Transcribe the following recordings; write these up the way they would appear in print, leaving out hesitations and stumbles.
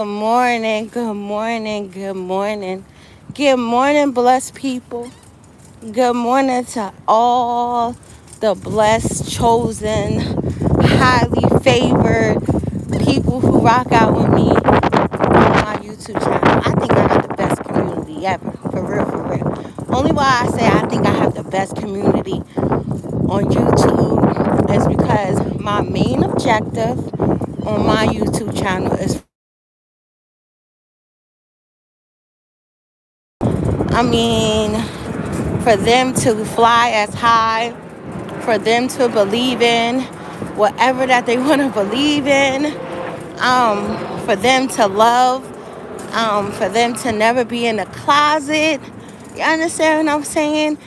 Good morning, good morning, good morning. Good morning, blessed people. Good morning to all the blessed, chosen, highly favored people who rock out with me on my YouTube channel. I think I have the best community ever. For real, for real. Only why I say I think I have the best community on YouTube is because my main objective on my YouTube channel is I mean, for them to fly as high, for them to believe in whatever that they want to believe in, for them to love, for them to never be in the closet. You understand what I'm saying?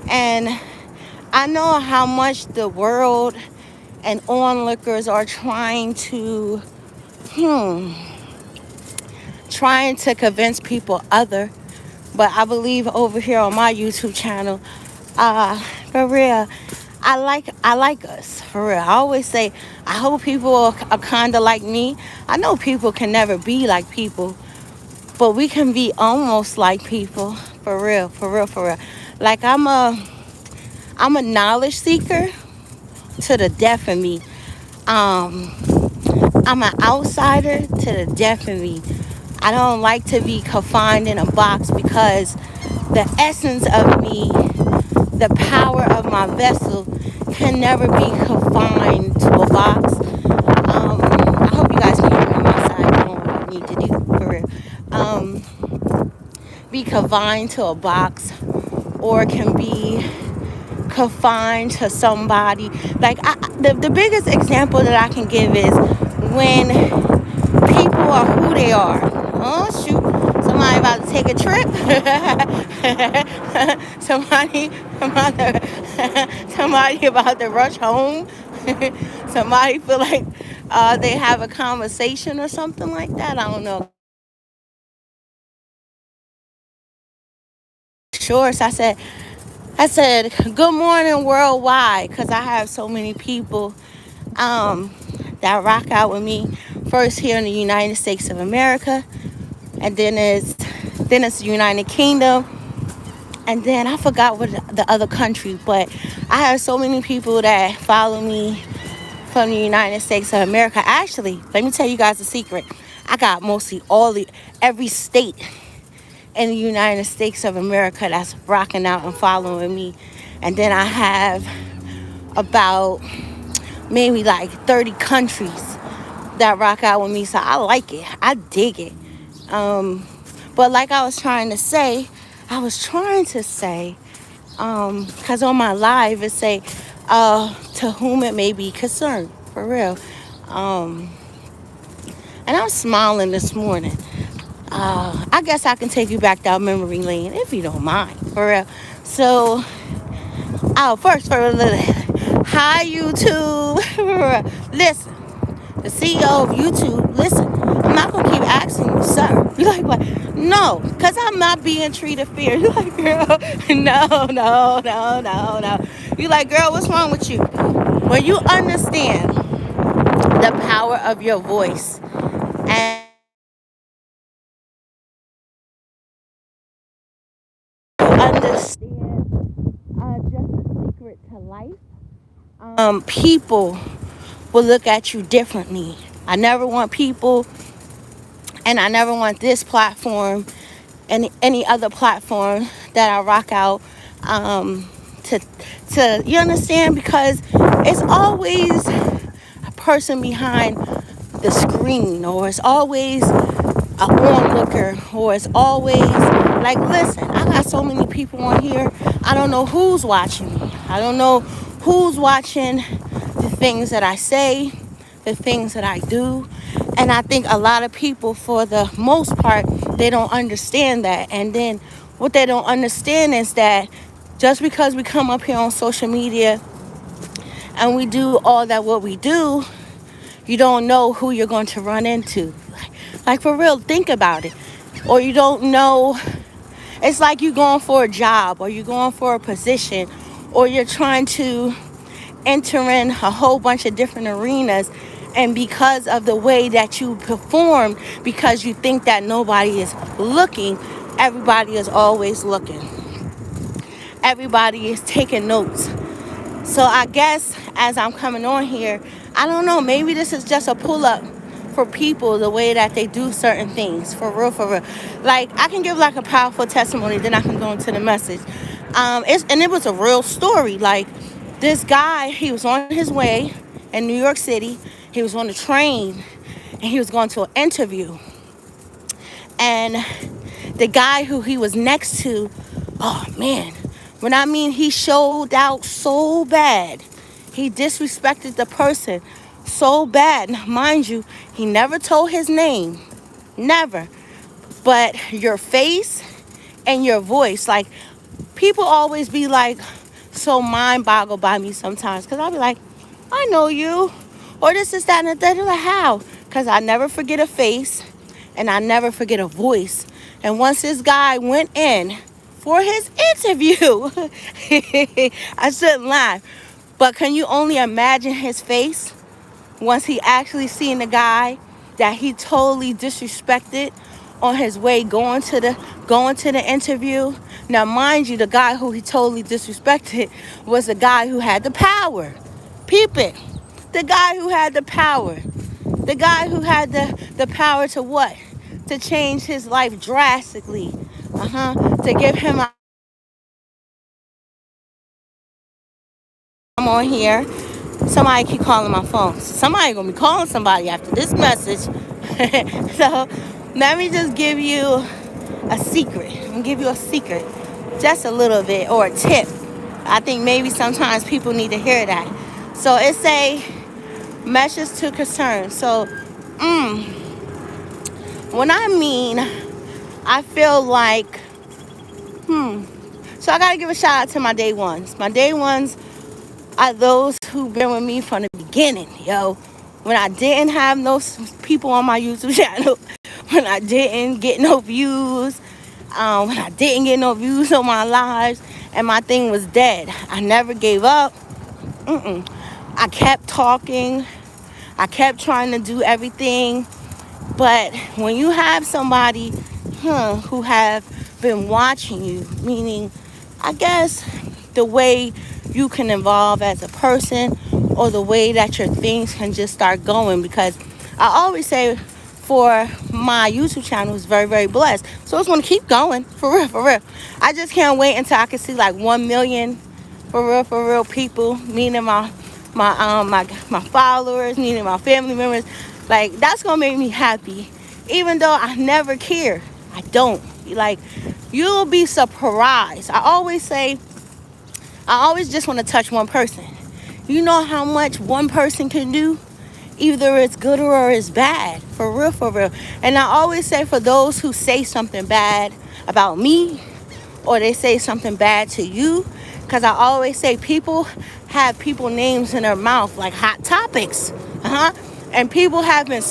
And I know how much the world and onlookers are trying to convince people other. But I believe over here on my YouTube channel, uh, for real, I like us for real. I always say I hope people are kind of like me. I know people can never be like people, but we can be almost like people for real, for real, for real. Like I'm a knowledge seeker to the death of me. Um, I'm an outsider to the death of me. I don't like to be confined in a box because the essence of me, the power of my vessel, can never be confined to a box. I hope you guys can hear me on my side. I don't what I need to do for real. Be confined to a box or can be confined to somebody. Like the biggest example that I can give is when people are who they are. Oh shoot! Somebody about to take a trip. somebody, somebody about to rush home. Somebody feel like they have a conversation or something like that. I don't know. Sure. So I said, good morning worldwide, because I have so many people um, that rock out with me. First here in the United States of America, and then it's the United Kingdom, and then I forgot what the other country. But I have so many people that follow me from the United States of America. Actually, let me tell you guys a secret. I got mostly every state in the United States of America that's rocking out and following me. And then I have about maybe like 30 countries that rock out with me. So I like it. I dig it. Um, but like I was trying to say, because on my live it say, to whom it may be concerned, for real. Um, and I'm smiling this morning. I guess I can take you back down memory lane if you don't mind, for real. So, first for a little, hi YouTube. Listen, the CEO of YouTube, listen, I'm not gonna keep asking you, sir. You like what? No, because I'm not being treated fair. You like, girl, no, no, no, no, no. You like, girl, what's wrong with you? When you understand the power of your voice and understand just the secret to life, people will look at you differently. I never want people, and I never want this platform and any other platform that I rock out um, to you understand, because it's always a person behind the screen, or it's always a onlooker, or it's always like, listen, I got so many people on here. I don't know who's watching me. I don't know who's watching the things that I say, the things that I do. And I think a lot of people, for the most part, they don't understand that. And then what they don't understand is that just because we come up here on social media and we do all that what we do, you don't know who you're going to run into. Like for real, think about it. Or you don't know. It's like you're going for a job, or you're going for a position, or you're trying to enter in a whole bunch of different arenas, And because of the way that you perform, because you think that nobody is looking, everybody is always looking. Everybody is taking notes. So I guess as I'm coming on here, I don't know, maybe this is just a pull up for people, the way that they do certain things. For real, for real. Like, I can give like a powerful testimony, then I can go into the message. And it was a real story. Like, this guy, he was on his way in New York City. He was on the train and he was going to an interview. And the guy who he was next to, oh man, when I mean he showed out so bad, he disrespected the person so bad. Now, mind you, he never told his name, never. But your face and your voice, like, people always be like so mind boggled by me sometimes, because I'll be like, I know you, or this is that and the third. They're like, how? Because I never forget a face and I never forget a voice. And once this guy went in for his interview, I shouldn't laugh, but can you only imagine his face once he actually seen the guy that he totally disrespected on his way going to the interview? Now, mind you, the guy who he totally disrespected was the guy who had the power. Peep it. The guy who had the power. The guy who had the power to what? To change his life drastically. To give him a... I'm on here. Somebody keep calling my phone. Somebody gonna be calling somebody after this message. So let me just give you a secret. I'm gonna give you a secret. Just a little bit, or a tip. I think maybe sometimes people need to hear that. So it's a message to concern. So when I mean, I feel like, so I gotta give a shout out to my day ones. My day ones are those who've been with me from the beginning, yo. When I didn't have no people on my YouTube channel, when I didn't get no views, when I didn't get no views on my lives, and my thing was dead. I never gave up. I kept talking. I kept trying to do everything. But when you have somebody who have been watching you, meaning, I guess, the way you can evolve as a person, or the way that your things can just start going, because I always say, for my YouTube channel is very, very blessed. So it's going to keep going, for real, for real. I just can't wait until I can see like 1 million for real people, meaning my followers, meaning my family members. Like, that's going to make me happy. Even though I never care. I don't. Like, you'll be surprised. I always just want to touch one person. You know how much one person can do? Either it's good or it's bad. For real, for real. And I always say, for those who say something bad about me, or they say something bad to you, because I always say, people have people names in their mouth like Hot Topics. And people have been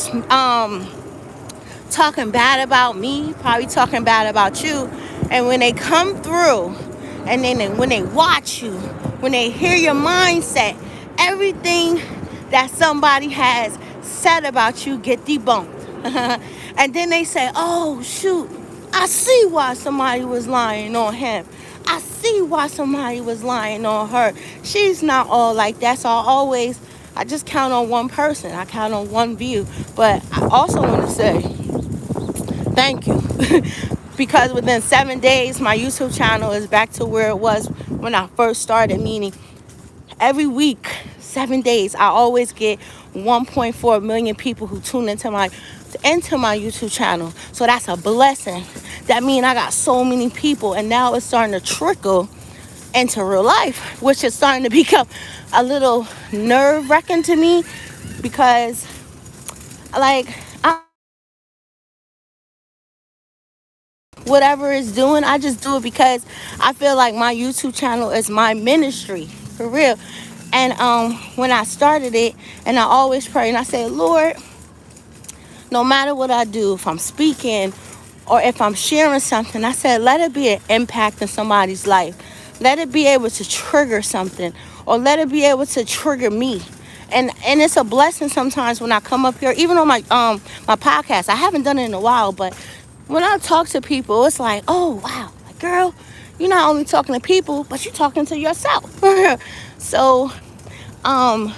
talking bad about me, probably talking bad about you. And when they come through, and then when they watch you, when they hear your mindset, everything that somebody has said about you get debunked. And then they say, oh shoot, I see why somebody was lying on him. I see why somebody was lying on her. She's not all like that. So I just count on one person. I count on one view. But I also want to say thank you. Because within 7 days, my YouTube channel is back to where it was when I first started, meaning every week, 7 days, I always get 1.4 million people who tune into my YouTube channel. So that's a blessing. That means I got so many people, and now it's starting to trickle into real life, which is starting to become a little nerve-wracking to me, because like, whatever it's doing, I just do it because I feel like my YouTube channel is my ministry, for real. And when I started it, and I always pray and I say, Lord, no matter what I do, if I'm speaking or if I'm sharing something, I said, let it be an impact in somebody's life. Let it be able to trigger something, or let it be able to trigger me And it's a blessing sometimes when I come up here, even on my podcast. I haven't done it in a while, but when I talk to people, it's like, oh wow, like, girl, you're not only talking to people, but you're talking to yourself. So um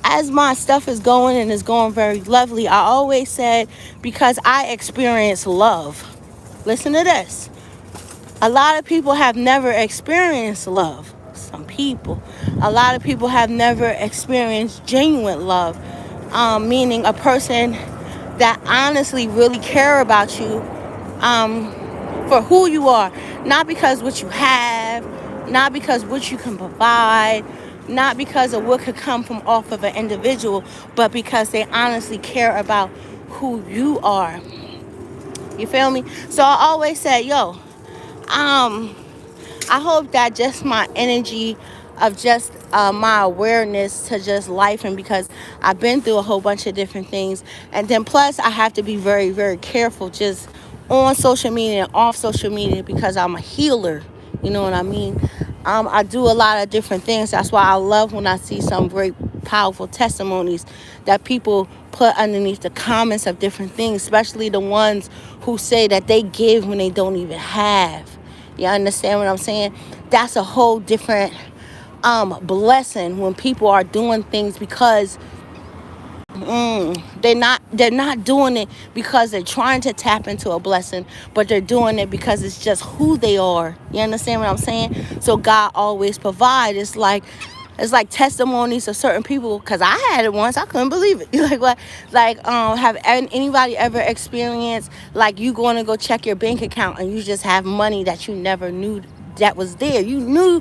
as my stuff is going and is going very lovely, I always said, because I experience love. Listen to this. A lot of people have never experienced love. Some people. A lot of people have never experienced genuine love. Meaning a person that honestly really care about you, um, for who you are. Not because what you have, not because what you can provide, not because of what could come from off of an individual, but because they honestly care about who you are. You feel me? So I always say, yo, um, I hope that just my energy of just my awareness to just life, and because I've been through a whole bunch of different things, and then plus I have to be very, very careful just on social media and off social media because I'm a healer. You know what I mean? I do a lot of different things. That's why I love when I see some great, powerful testimonies that people put underneath the comments of different things, especially the ones who say that they give when they don't even have. You understand what I'm saying? That's a whole different blessing when people are doing things because they're not doing it because they're trying to tap into a blessing, but they're doing it because it's just who they are. You understand what I'm saying? So God always provides. It's like testimonies of certain people, because I had it once. I couldn't believe it. Like what? Like have anybody ever experienced like you going to go check your bank account and you just have money that you never knew that was there? You knew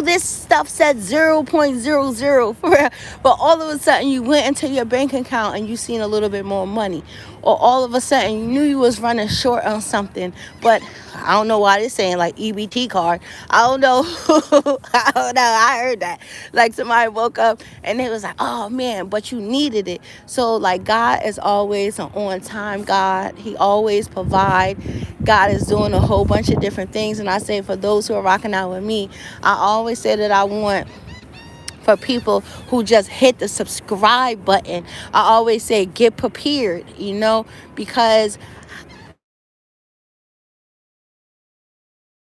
this stuff said 0.00 for real, but all of a sudden you went into your bank account and you seen a little bit more money, or all of a sudden you knew you was running short on something, but I don't know why they're saying like EBT card. I don't know. I don't know. I heard that. Like somebody woke up and they was like, oh man, but you needed it. So like God is always an on time God. He always provide. God is doing a whole bunch of different things. And I say, for those who are rocking out with me, I always say that I want for people who just hit the subscribe button. I always say get prepared, because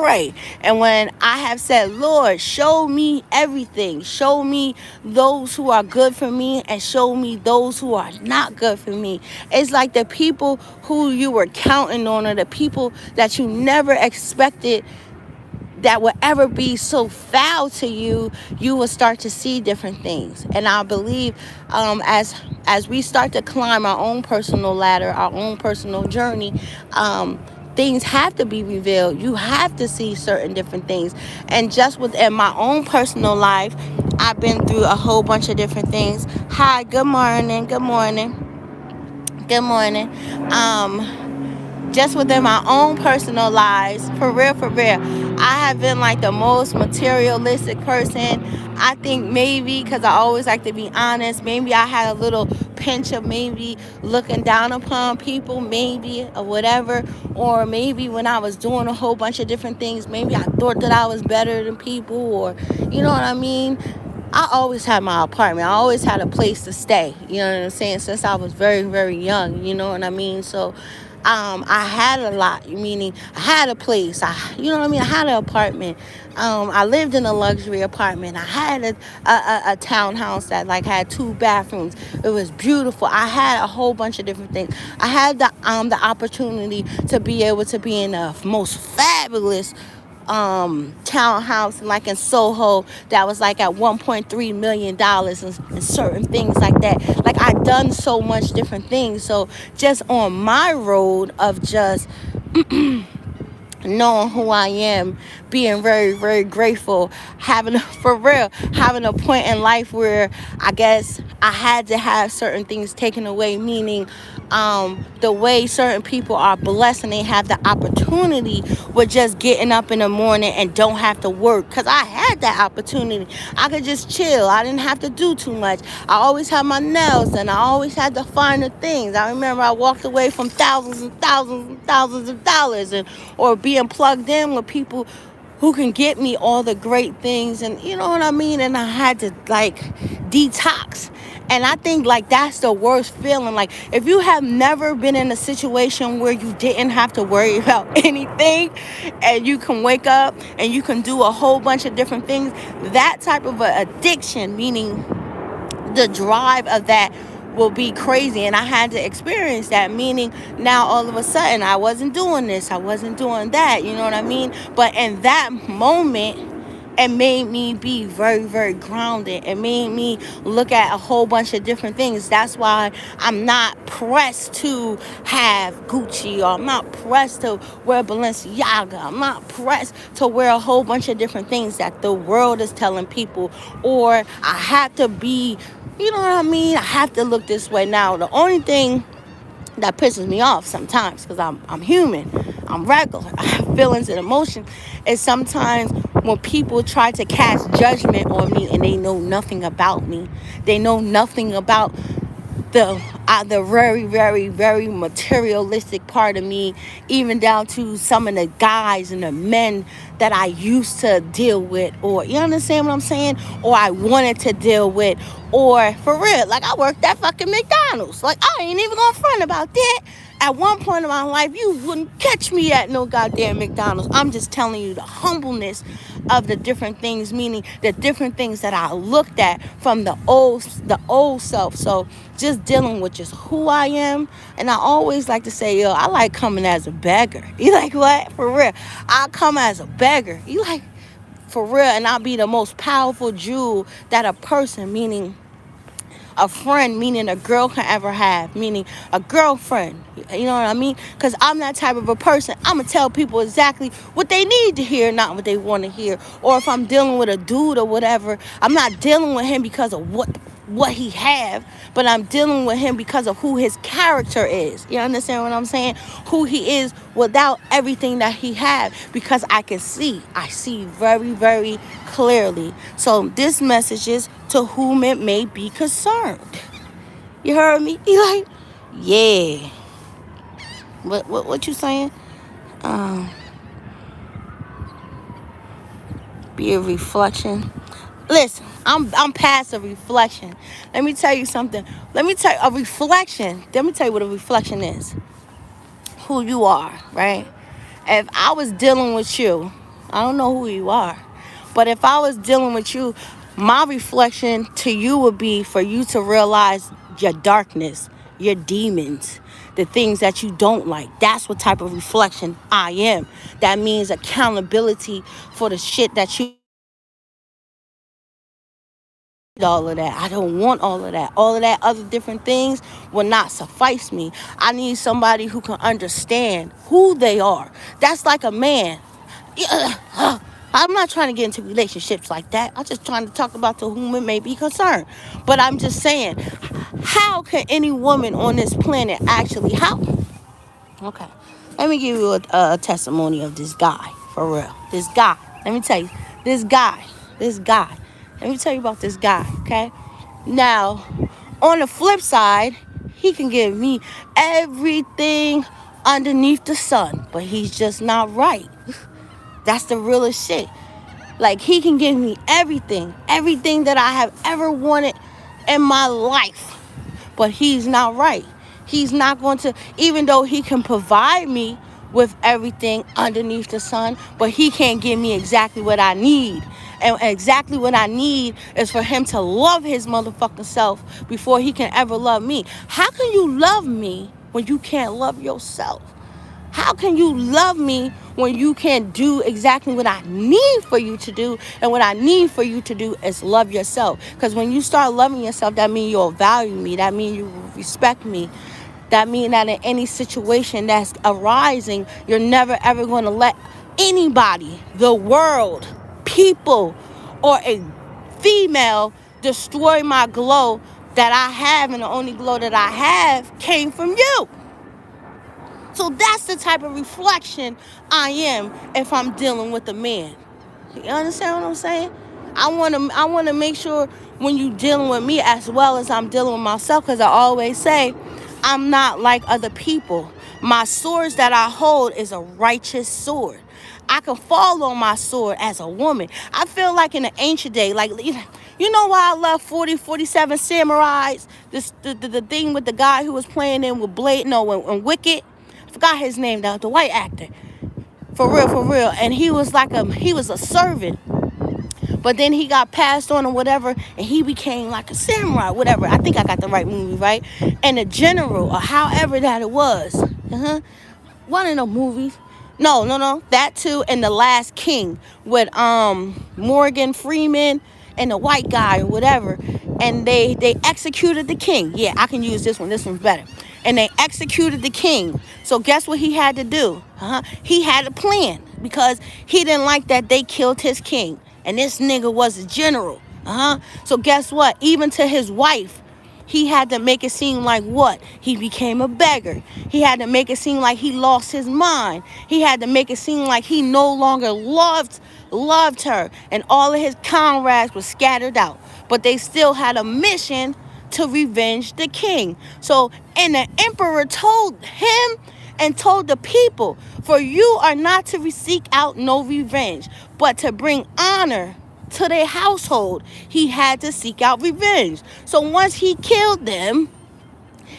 pray. And when I have said, Lord, show me everything, show me those who are good for me and show me those who are not good for me. It's like the people who you were counting on, or the people that you never expected that would ever be so foul to you, you will start to see different things. And I believe as we start to climb our own personal ladder, our own personal journey, things have to be revealed. You have to see certain different things. And just within my own personal life, I've been through a whole bunch of different things. Hi, good morning, good morning, good morning. Just within my own personal lives, for real, I have been like the most materialistic person. I think maybe because I always like to be honest, maybe I had a little pinch of maybe looking down upon people, maybe, or whatever. Or maybe when I was doing a whole bunch of different things, maybe I thought that I was better than people, or you know what I mean? I always had my apartment. I always had a place to stay. You know what I'm saying? Since I was very, very young. You know what I mean? So, I had a lot. Meaning, I had a place. You know what I mean? I had an apartment. I lived in a luxury apartment. I had a townhouse that like had 2 bathrooms. It was beautiful. I had a whole bunch of different things. I had the opportunity to be able to be in the most fabulous townhouse like in Soho that was like at $1.3 million, and certain things like that. Like I done so much different things. So just on my road of just knowing who I am, being very, very grateful, for real, having a point in life where I guess I had to have certain things taken away, meaning the way certain people are blessed and they have the opportunity with just getting up in the morning and don't have to work. Because I had that opportunity. I could just chill. I didn't have to do too much. I always had my nails done. I always had the finer things. I remember I walked away from thousands and thousands and thousands of dollars, or being plugged in with people who can get me all the great things, and you know what I mean? And I had to like detox. And I think like that's the worst feeling. Like if you have never been in a situation where you didn't have to worry about anything, and you can wake up and you can do a whole bunch of different things, that type of a addiction, meaning the drive of that, will be crazy. And I had to experience that, meaning now all of a sudden I wasn't doing this, I wasn't doing that, you know what I mean? But in that moment, it made me be very, very grounded. It made me look at a whole bunch of different things. That's why I'm not pressed to have Gucci, or I'm not pressed to wear Balenciaga. I'm not pressed to wear a whole bunch of different things that the world is telling people, or I have to be, you know what I mean? I have to look this way. Now, the only thing that pisses me off sometimes, because I'm human, I'm regular, I have feelings and emotions, is sometimes when people try to cast judgment on me and they know nothing about me. They know nothing about the very, very, very materialistic part of me, even down to some of the guys and the men that I used to deal with, or you understand what I'm saying, or I wanted to deal with, or for real, like I worked at fucking McDonald's. Like I ain't even gonna front about that. At one point in my life, you wouldn't catch me at no goddamn McDonald's. I'm just telling you the humbleness of the different things, meaning the different things that I looked at from the old self. So just dealing with just who I am. And I always like to say, yo, I like coming as a beggar. You like what? For real. I come as a beggar. You like, for real. And I'll be the most powerful jewel that a person, meaning a friend, meaning a girl, can ever have, meaning a girlfriend. You know what I mean? Because I'm that type of a person. I'm going to tell people exactly what they need to hear, not what they want to hear. Or if I'm dealing with a dude or whatever, I'm not dealing with him because of what he have, but I'm dealing with him because of who his character is. You understand what I'm saying? Who he is without everything that he have, because I see very, very clearly. So this message is to whom it may be concerned. You heard me? You like, yeah. What you saying? Be a reflection. Listen, I'm past a reflection. Let me tell you something. Let me tell you a reflection. Let me tell you what a reflection is. Who you are, right? If I was dealing with you, I don't know who you are, but if I was dealing with you, my reflection to you would be for you to realize your darkness, your demons, the things that you don't like. That's what type of reflection I am. That means accountability for the shit that you, all of that. I don't want all of that. All of that other different things will not suffice me. I need somebody who can understand who they are. That's like a man. I'm not trying to get into relationships like that. I'm just trying to talk about to whom it may be concerned. But I'm just saying, how can any woman on this planet actually, how? Okay. Let me give you a testimony of this guy, for real. This guy. Let me tell you. This guy. Let me tell you about this guy, okay? Now, on the flip side, he can give me everything underneath the sun, but he's just not right. That's the realest shit. Like, he can give me everything that I have ever wanted in my life, but he's not right. He's not going to, even though he can provide me with everything underneath the sun, but he can't give me exactly what I need. And exactly what I need is for him to love his motherfucking self before he can ever love me. How can you love me when you can't love yourself? How can you love me when you can't do exactly what I need for you to do? And what I need for you to do is love yourself. Because when you start loving yourself, that means you'll value me. That means you respect me. That means that in any situation that's arising, you're never ever going to let anybody, the world, people, or a female destroy my glow that I have. And the only glow that I have came from you. So that's the type of reflection I am if I'm dealing with a man. You understand what I'm saying? I want to make sure when you dealing with me as well as I'm dealing with myself, because I always say I'm not like other people. My swords that I hold is a righteous sword. I can fall on my sword as a woman. I feel like in the ancient day, like, you know why I love 47 Samurais? The thing with the guy who was playing in with Blade, no, and Wicked. I forgot his name, the white actor. For real, for real. And he was he was a servant. But then he got passed on or whatever, and he became like a samurai, whatever. I think I got the right movie, right? And the general, or however that it was. One of the movies. No. That too, and The Last King with Morgan Freeman and the white guy or whatever. And they executed the king. Yeah, I can use this one. This one's better. And they executed the king. So guess what he had to do? He had a plan because he didn't like that they killed his king. And this nigga was a general. So guess what? Even to his wife, he had to make it seem like what? He became a beggar. He had to make it seem like he lost his mind. He had to make it seem like he no longer loved her. And all of his comrades were scattered out. But they still had a mission to revenge the king. So, and the emperor told him and told the people, for you are not to seek out no revenge, but to bring honor to their household. He had to seek out revenge. So once he killed them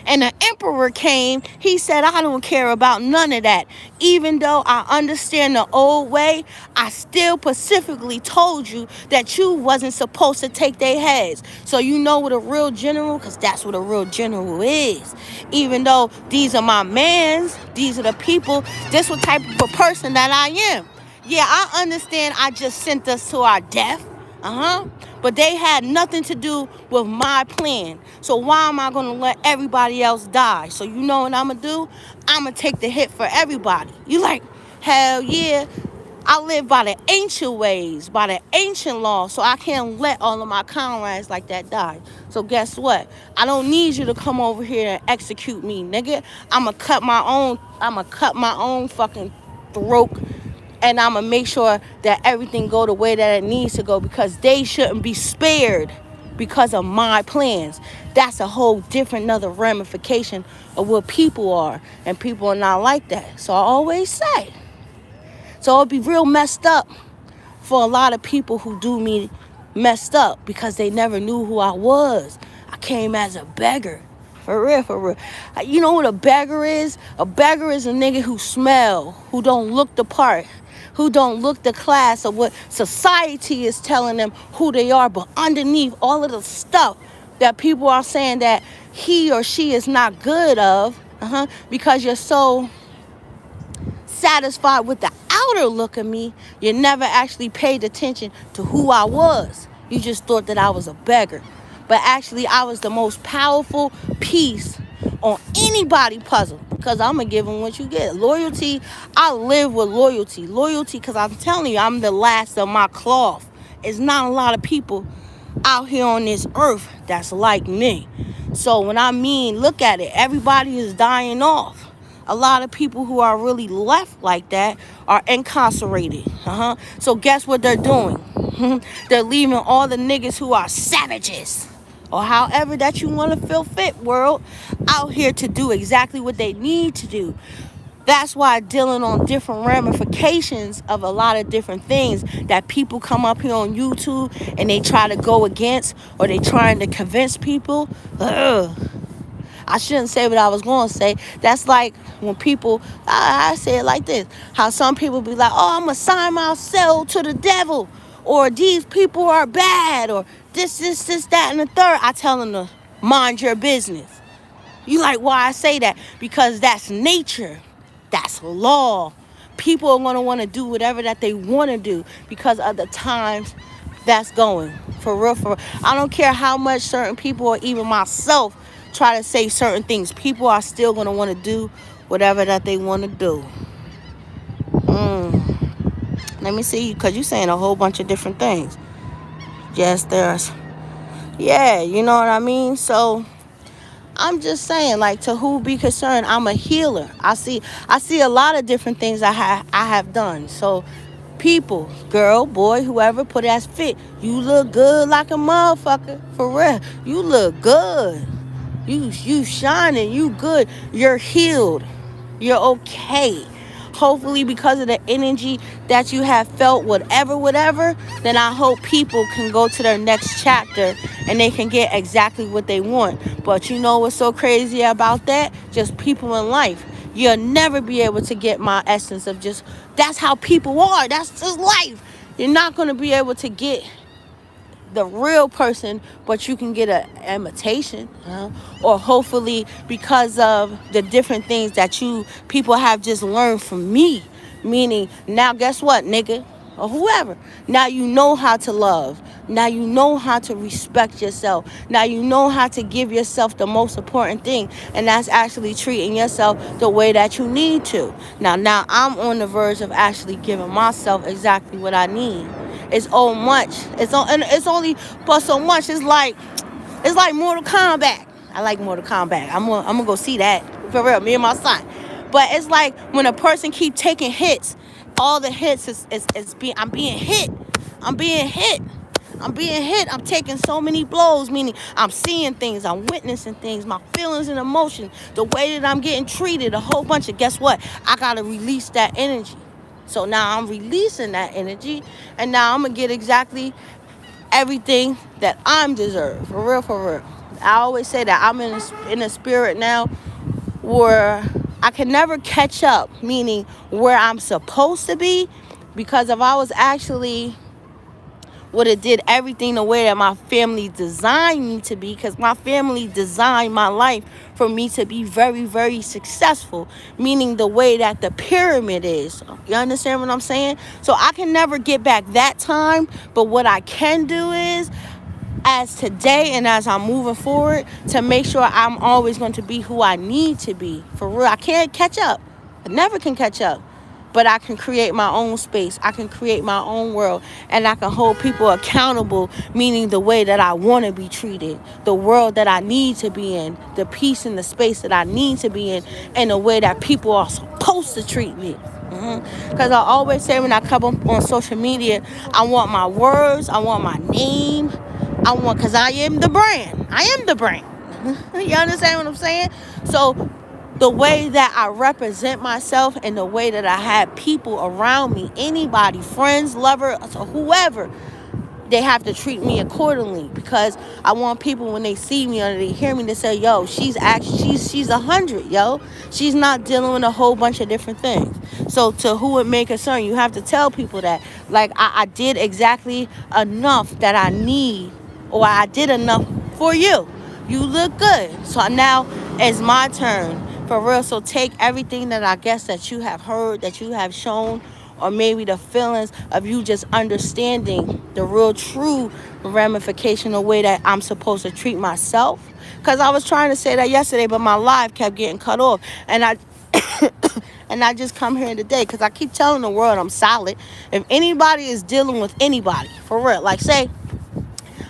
and the emperor came, he said, I don't care about none of that. Even though I understand the old way, I still specifically told you that you wasn't supposed to take their heads. So you know what a real general, because that's what a real general is. Even though these are my mans, these are the people, this what type of a person that I am. Yeah, I understand I just sent us to our death. But they had nothing to do with my plan. So why am I going to let everybody else die? So you know what I'm going to do? I'm going to take the hit for everybody. You like, hell yeah. I live by the ancient ways, by the ancient law. So I can't let all of my comrades like that die. So guess what? I don't need you to come over here and execute me, nigga. I'm going to cut my own fucking throat. And I'm going to make sure that everything go the way that it needs to go, because they shouldn't be spared because of my plans. That's a whole different another ramification of what people are. And people are not like that. So I always say. So it'd be real messed up for a lot of people who do me messed up because they never knew who I was. I came as a beggar. For real, for real. You know what a beggar is? A beggar is a nigga who smell, who don't look the part, who don't look the class of what society is telling them who they are. But underneath all of the stuff that people are saying that he or she is not good of, because you're so satisfied with the outer look of me, you never actually paid attention to who I was. You just thought that I was a beggar. But actually, I was the most powerful piece on anybody puzzle, because I'm going to give them what you get. Loyalty, I live with loyalty. Loyalty, because I'm telling you, I'm the last of my cloth. It's not a lot of people out here on this earth that's like me. So when I mean, look at it, everybody is dying off. A lot of people who are really left like that are incarcerated. So guess what they're doing? They're leaving all the niggas who are savages, or however that you want to feel fit, world, out here to do exactly what they need to do. That's why dealing on different ramifications of a lot of different things that people come up here on YouTube and they try to go against, or they trying to convince people. I shouldn't say what I was going to say. That's like when people, I say it like this, how some people be like, oh, I'm going to sign my soul to the devil, or these people are bad, or this, that, and the third. I tell them to mind your business. You like why I say that? Because that's nature. That's law. People are going to want to do whatever that they want to do because of the times that's going. For real, for real. I don't care how much certain people, or even myself, try to say certain things. People are still going to want to do whatever that they want to do. Let me see, because you're saying a whole bunch of different things. Yes, there's. Yeah, you know what I mean? So I'm just saying, like, to who be concerned, I'm a healer. I see a lot of different things I have done. So people, girl, boy, whoever, put it as fit. You look good like a motherfucker. For real. You look good. You shining. You good. You're healed. You're okay. Hopefully, because of the energy that you have felt, whatever, then I hope people can go to their next chapter and they can get exactly what they want. But you know what's so crazy about that? Just people in life. You'll never be able to get my essence of just, that's how people are. That's just life. You're not going to be able to get the real person, but you can get an imitation, or hopefully because of the different things that you people have just learned from me. Meaning, now guess what, nigga, or whoever. Now you know how to love. Now you know how to respect yourself. Now you know how to give yourself the most important thing, and that's actually treating yourself the way that you need to. Now I'm on the verge of actually giving myself exactly what I need. It's so much. And it's only but so much. It's like Mortal Kombat. I like Mortal Kombat. I'm gonna go see that for real. Me and my son. But it's like when a person keep taking hits, all the hits is being I'm being hit. I'm being hit. I'm being hit. I'm taking so many blows, meaning I'm seeing things, I'm witnessing things, my feelings and emotions, the way that I'm getting treated, a whole bunch of, guess what? I gotta release that energy. So now I'm releasing that energy, and now I'm gonna get exactly everything that I'm deserved. For real, for real. I always say that I'm in a spirit now where I can never catch up, meaning where I'm supposed to be, because if I was actually would have did everything the way that my family designed me to be, because my family designed my life for me to be very, very successful, meaning the way that the pyramid is. You understand what I'm saying? So I can never get back that time, but what I can do is, as today and as I'm moving forward, to make sure I'm always going to be who I need to be. For real, I can't catch up. I never can catch up. But I can create my own space. I can create my own world. And I can hold people accountable, meaning the way that I want to be treated, the world that I need to be in, the peace and the space that I need to be in the way that people are supposed to treat me. Because I always say when I come up on social media, I want my words, I want my name, because I am the brand. I am the brand. You understand what I'm saying? So the way that I represent myself and the way that I have people around me, anybody, friends, lover, so whoever, they have to treat me accordingly, because I want people, when they see me or they hear me, to say, yo, she's 100, yo. She's not dealing with a whole bunch of different things. So to who it may concern, you have to tell people that, like, I did exactly enough that I need, or I did enough for you. You look good. So now it's my turn. For real. So take everything that I guess that you have heard, that you have shown, or maybe the feelings of you just understanding the real true ramification, the way that I'm supposed to treat myself. Because I was trying to say that yesterday, but my live kept getting cut off. And I and I just come here today because I keep telling the world I'm solid. If anybody is dealing with anybody, for real, like say,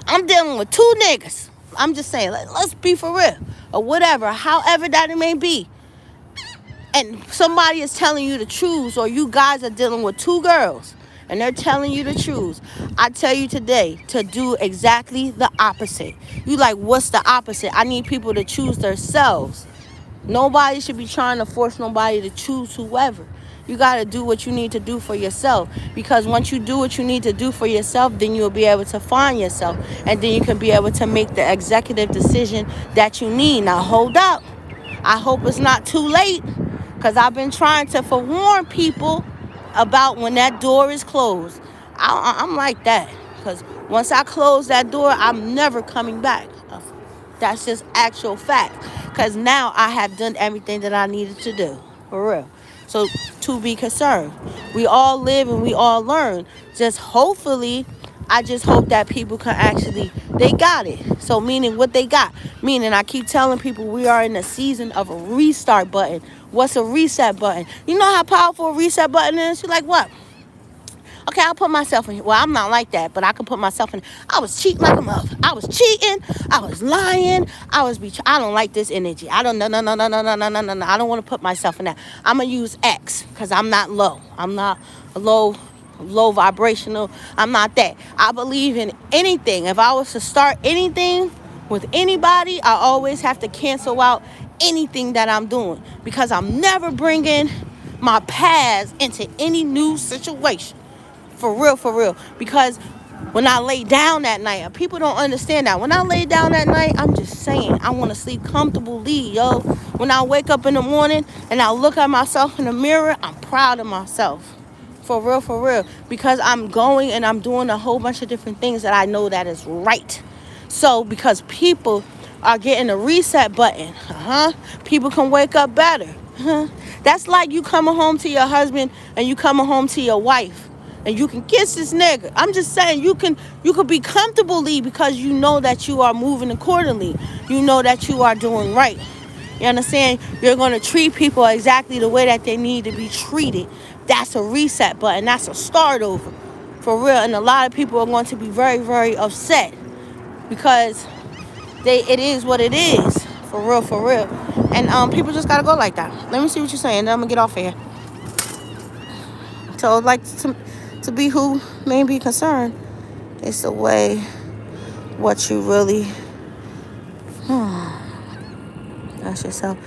I'm dealing with two niggas. I'm just saying, let's be for real. Or whatever, however that it may be. And somebody is telling you to choose, or you guys are dealing with two girls and they're telling you to choose. I tell you today to do exactly the opposite. You like, what's the opposite? I need people to choose themselves. Nobody should be trying to force nobody to choose whoever. You got to do what you need to do for yourself, because once you do what you need to do for yourself, then you'll be able to find yourself, and then you can be able to make the executive decision that you need. Now hold up. I hope it's not too late, because I've been trying to forewarn people about when that door is closed. I'm like that, because once I close that door, I'm never coming back. That's just actual fact, because now I have done everything that I needed to do, for real. So to be concerned, we all live and we all learn. Just hopefully, I just hope that people can actually, they got it. So meaning what they got. Meaning I keep telling people we are in a season of a restart button. What's a reset button? You know how powerful a reset button is? You're like, what? Okay, I'll put myself in. Well, I'm not like that, but I can put myself in. I was cheating like a mother. I was cheating. I was lying. I don't like this energy. I don't, no. I don't want to put myself in that. I'm going to use X, because I'm not low. I'm not low vibrational. I'm not that. I believe in anything. If I was to start anything with anybody, I always have to cancel out anything that I'm doing, because I'm never bringing my past into any new situation. For real, for real. Because when I lay down that night, and people don't understand that. When I lay down that night, I'm just saying, I want to sleep comfortably, yo. When I wake up in the morning and I look at myself in the mirror, I'm proud of myself. For real, for real. Because I'm going and I'm doing a whole bunch of different things that I know that is right. So, because people are getting a reset button, people can wake up better. That's like you coming home to your husband and you coming home to your wife and you can kiss this nigga. I'm just saying, you could be comfortably, because you know that you are moving accordingly. You know that you are doing right. You understand? You're going to treat people exactly the way that they need to be treated. That's a reset button. That's a start over. For real. And a lot of people are going to be very, very upset, because it is what it is. For real, for real. And people just got to go like that. Let me see what you're saying. Then I'm going to get off of here. So, like, to be who may be concerned, it's the way what you really ask yourself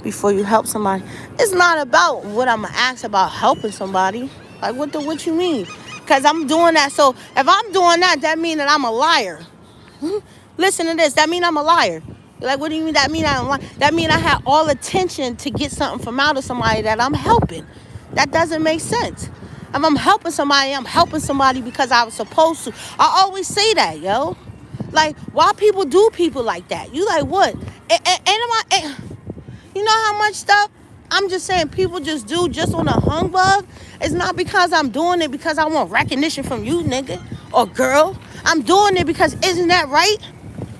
before you help somebody. It's not about what I'm gonna ask about helping somebody. Like, what you mean? Because I'm doing that. So if I'm doing that, that means that I'm a liar. Listen to this. That means I'm a liar. You're like, what do you mean that mean I'm lying? That means I have all attention to get something from out of somebody that I'm helping. That doesn't make sense. If I'm helping somebody because I was supposed to. I always say that, yo. Like, why people do people like that? You like, what? You know how much stuff I'm just saying people just do just on a humbug? It's not because I'm doing it because I want recognition from you, nigga or girl. I'm doing it because, isn't that right?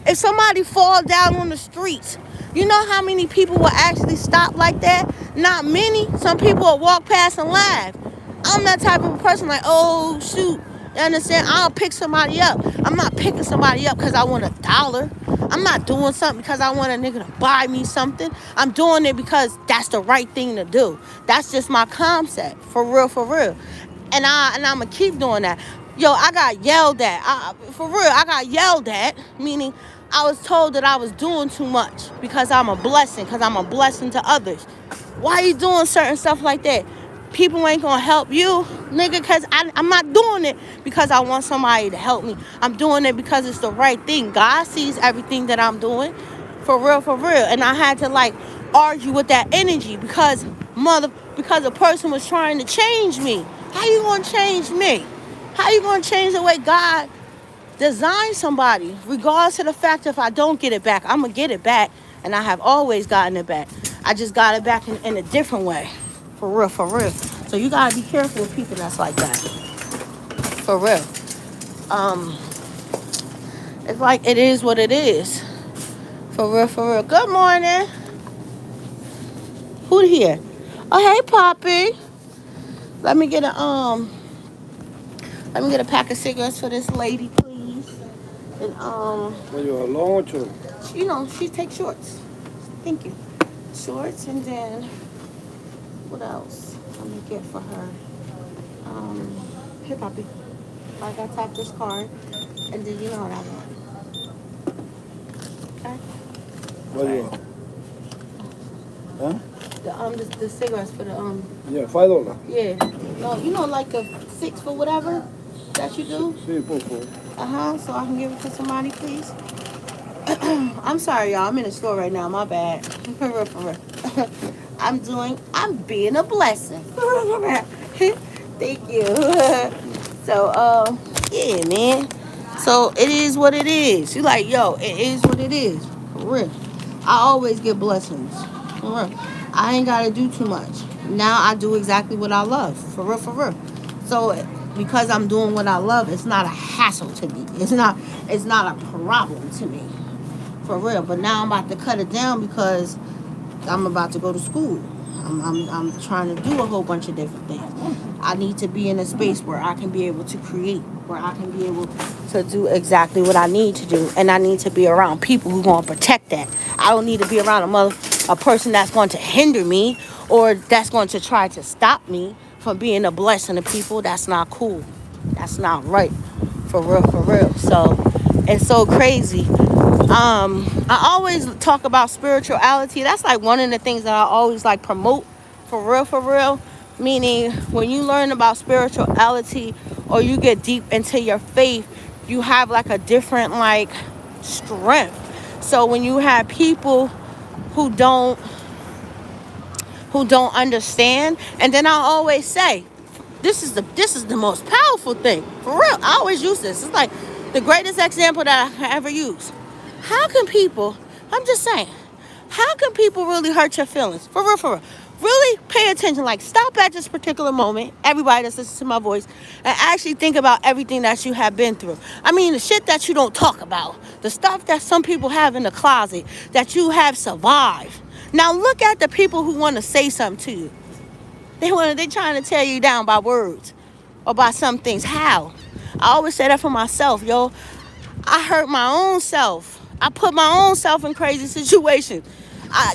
If somebody fall down on the streets, you know how many people will actually stop like that? Not many. Some people will walk past and laugh. I'm that type of person, like, oh, shoot. You understand? I'll pick somebody up. I'm not picking somebody up because I want $1. I'm not doing something because I want a nigga to buy me something. I'm doing it because that's the right thing to do. That's just my concept. For real, for real. And I'm going to keep doing that. Yo, I got yelled at. For real, I got yelled at, meaning I was told that I was doing too much because I'm a blessing to others. Why are you doing certain stuff like that? People ain't gonna help you, nigga, because I'm not doing it because I want somebody to help me. I'm doing it because it's the right thing. God sees everything that I'm doing. For real, for real. And I had to, like, argue with that energy because a person was trying to change me. How you gonna change me? How you gonna change the way God designed somebody? Regardless of the fact, if I don't get it back, I'm gonna get it back. And I have always gotten it back. I just got it back in a different way. For real, for real. So you gotta be careful with people that's like that. For real. It's like, it is what it is. For real, for real. Good morning. Who here? Oh, hey, Poppy. Let me get a pack of cigarettes for this lady, please. And Are you alone too? you know, she takes shorts. Thank you. Shorts, and then what else? Let me get for her. Here, Poppy. I got to tap this card, and then you know what I want. Okay. What do you want? Huh? The cigarettes for the Yeah, $5. yeah. No, you know, like the 6 for whatever that you do. Sí, por favor. So I can give it to somebody, please. I'm sorry, y'all. I'm in the store right now. My bad. For real, for real. I'm being a blessing. Thank you. So, yeah, man. So it is what it is. You like, yo, it is what it is. For real. I always get blessings. For real. I ain't got to do too much. Now I do exactly what I love. For real, for real. So because I'm doing what I love, it's not a hassle to me. It's not a problem to me. For real. But now I'm about to cut it down because I'm about to go to school. I'm trying to do a whole bunch of different things. I need to be in a space where I can be able to create, where I can be able to do exactly what I need to do. And I need to be around people who are going to protect that. I don't need to be around a person that's going to hinder me or that's going to try to stop me from being a blessing to people. That's not cool. That's not right. For real, for real. So it's so crazy. I always talk about spirituality. That's like one of the things that I always like promote, for real, for real. Meaning, when you learn about spirituality or you get deep into your faith, you have like a different like strength. So when you have people who don't understand, and then I always say, this is the most powerful thing, for real. I always use this. It's like the greatest example that I can ever use. How can people, I'm just saying, how can people really hurt your feelings? For real, for real. Really pay attention. Like, stop at this particular moment, everybody that's listening to my voice, and actually think about everything that you have been through. I mean, the shit that you don't talk about, the stuff that some people have in the closet that you have survived. Now look at the people who want to say something to you. They trying to tear you down by words or by some things. How? I always say that for myself, yo. I hurt my own self. I put my own self in crazy situations.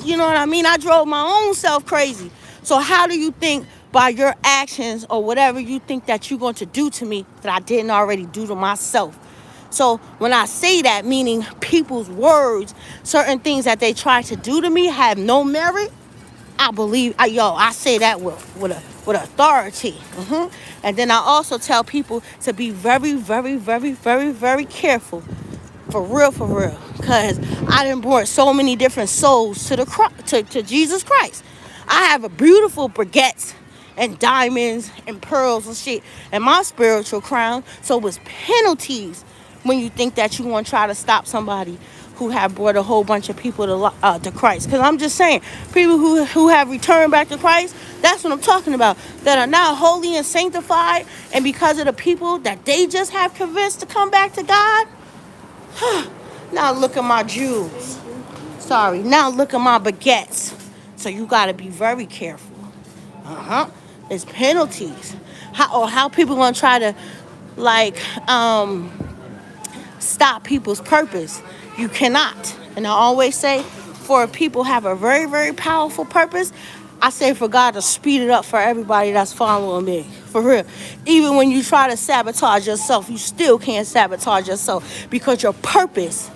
You know what I mean? I drove my own self crazy. So how do you think by your actions or whatever you think that you're going to do to me that I didn't already do to myself? So when I say that, meaning people's words, certain things that they try to do to me have no merit, I believe, I say that with authority. And then I also tell people to be very, very, very, very, very careful. For real, for real. Because I done brought so many different souls to Jesus Christ. I have a beautiful baguettes and diamonds and pearls and shit in my spiritual crown. So it's penalties when you think that you want to try to stop somebody who have brought a whole bunch of people to Christ. Because I'm just saying, people who have returned back to Christ, that's what I'm talking about. That are now holy and sanctified, and because of the people that they just have convinced to come back to God, now look at my jewels. Sorry, now look at my baguettes. So you got to be very careful. There's penalties. How people gonna try to like stop people's purpose? You cannot. And I always say, for people have a very, very powerful purpose, I say for God to speed it up for everybody that's following me. For real. Even when you try to sabotage yourself, you still can't sabotage yourself, because your purpose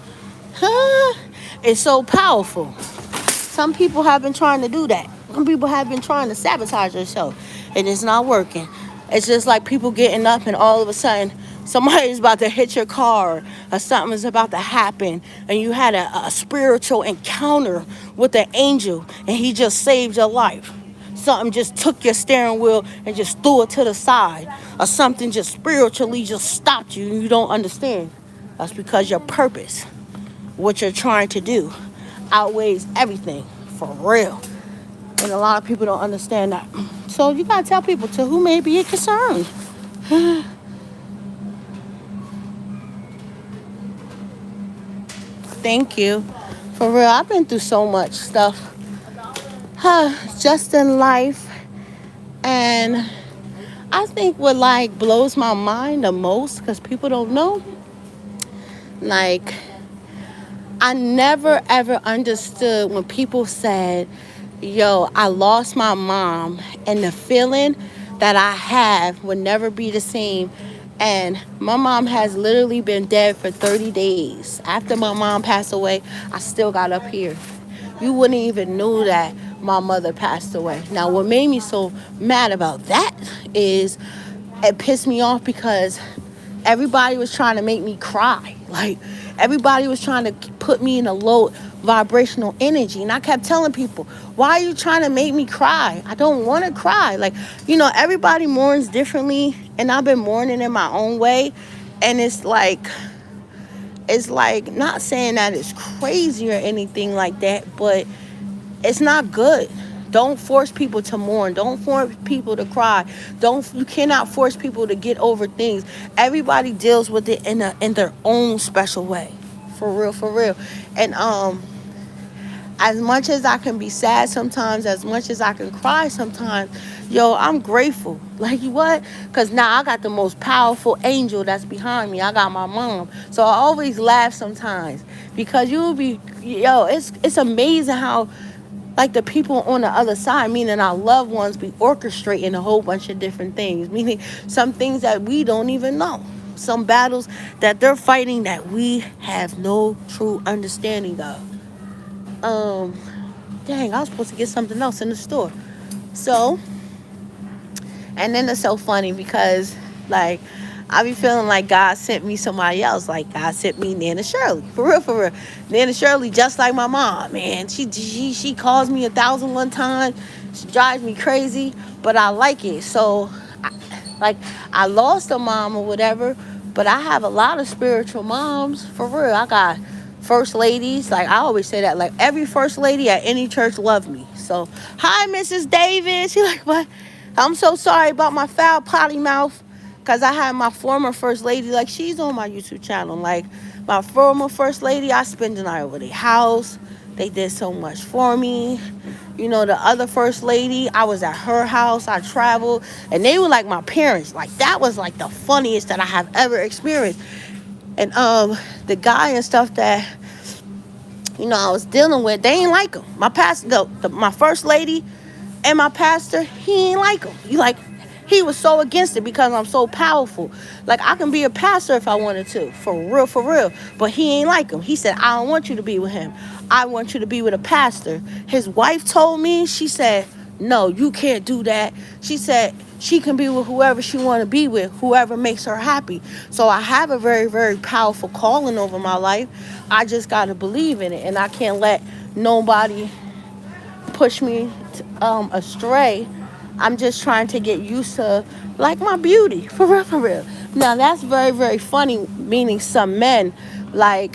is so powerful. Some people have been trying to do that. Some people have been trying to sabotage themselves, and it's not working. It's just like people getting up and all of a sudden somebody's about to hit your car or something is about to happen, and you had a spiritual encounter with an angel and he just saved your life. Something just took your steering wheel and just threw it to the side, or something just spiritually just stopped you and you don't understand. That's because your purpose, what you're trying to do, outweighs everything, for real. And a lot of people don't understand that. So you gotta tell people to who may be concerned. Thank you. For real, I've been through so much stuff just in life. And I think what like blows my mind the most, because people don't know, like, I never ever understood when people said, yo, I lost my mom, and the feeling that I have would never be the same. And my mom has literally been dead for 30 days. After my mom passed away, I still got up here. You wouldn't even know that my mother passed away. Now, what made me so mad about that is it pissed me off because everybody was trying to make me cry. Like, everybody was trying to put me in a low vibrational energy. And I kept telling people, why are you trying to make me cry? I don't want to cry. Like, everybody mourns differently. And I've been mourning in my own way. And it's like not saying that it's crazy or anything like that, but it's not good. Don't force people to mourn. Don't force people to cry. You cannot force people to get over things. Everybody deals with it in their own special way. For real, for real. And as much as I can be sad sometimes, as much as I can cry sometimes, I'm grateful. Like, what? Because now I got the most powerful angel that's behind me. I got my mom. So I always laugh sometimes, because it's amazing how, like, the people on the other side, meaning our loved ones, be orchestrating a whole bunch of different things, meaning some things that we don't even know. some battles that they're fighting that we have no true understanding of. Um, Dang, I was supposed to get something else in the store. So, and then it's so funny because, like, I be feeling like God sent me somebody else. Like, God sent me Nana Shirley. For real, for real. Nana Shirley, just like my mom, man. She calls me 1,001 times. She drives me crazy, but I like it. So, like, I lost a mom or whatever, but I have a lot of spiritual moms. For real. I got first ladies. Like, I always say that. Like, every first lady at any church loved me. So, hi, Mrs. Davis. She like, what? I'm so sorry about my foul potty mouth. Because I had my former first lady, like, she's on my YouTube channel. Like, my former first lady, I spent the night over their house. They did so much for me. You know, the other first lady, I was at her house. I traveled. And they were like my parents. Like, that was like the funniest that I have ever experienced. And the guy and stuff that, you know, I was dealing with, they ain't like him. My pastor, my first lady and my pastor, he ain't like him. He was so against it because I'm so powerful. Like, I can be a pastor if I wanted to, for real, for real. But he ain't like him. He said, I don't want you to be with him. I want you to be with a pastor. His wife told me, she said, no, you can't do that. She said she can be with whoever she want to be with, whoever makes her happy. So I have a very, very powerful calling over my life. I just got to believe in it. And I can't let nobody push me astray. I'm just trying to get used to, like, my beauty, for real, for real. Now, that's very, very funny, meaning some men, like,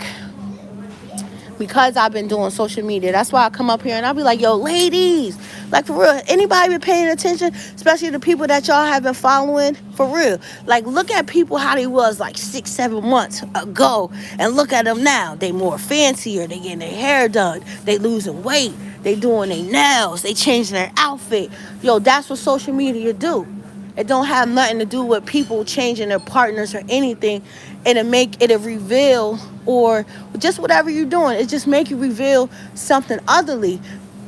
because I've been doing social media, that's why I come up here and I'll be like, yo, ladies, like, for real, anybody been paying attention, especially the people that y'all have been following, for real, like, look at people how they was like 6-7 months ago, and look at them now. They more fancier, they getting their hair done, they losing weight, they doing their nails, they changing their outfit. Yo, that's what social media do. It don't have nothing to do with people changing their partners or anything. It'll make it a reveal, or just whatever you're doing. It just make you reveal something otherly.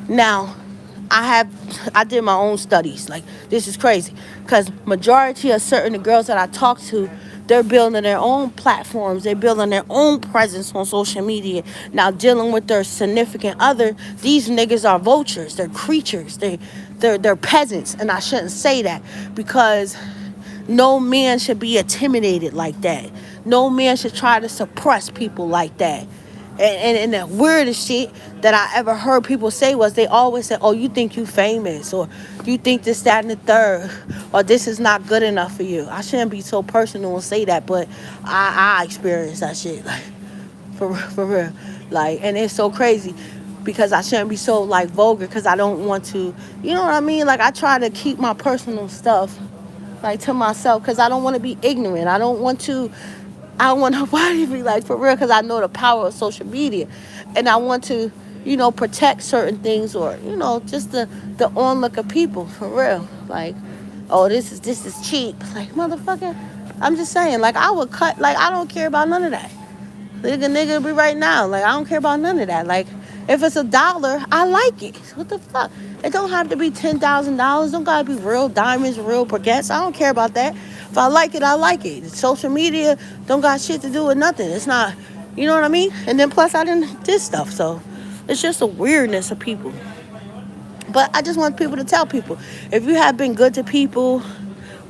Now, I did my own studies. Like, this is crazy. Because majority of certain girls that I talk to, they're building their own platforms. They're building their own presence on social media. Now, dealing with their significant other, these niggas are vultures. They're creatures. They're peasants. And I shouldn't say that, because no man should be intimidated like that. No man should try to suppress people like that. And the weirdest shit that I ever heard people say was, they always said, oh, you think you famous, or you think this, that, and the third, or this is not good enough for you. I shouldn't be so personal and say that, but I experienced that shit, like, for real. Like, and it's so crazy because I shouldn't be so, like, vulgar, because I don't want to, you know what I mean? Like, I try to keep my personal stuff, like, to myself, because I don't want to be ignorant. I don't want nobody to be like, for real, because I know the power of social media. And I want to, you know, protect certain things, or, you know, just the onlook of people, for real. Like, oh, this is cheap. Like, motherfucker, I'm just saying, like, I would cut, like, I don't care about none of that. Nigga be right now. Like, I don't care about none of that. Like, if it's $1, I like it. What the fuck? It don't have to be $10,000. Don't gotta be real diamonds, real baguettes. I don't care about that. If I like it, I like it. Social media don't got shit to do with nothing. It's not, you know what I mean? And then plus I didn't did stuff, so it's just a weirdness of people. But I just want people to tell people, if you have been good to people,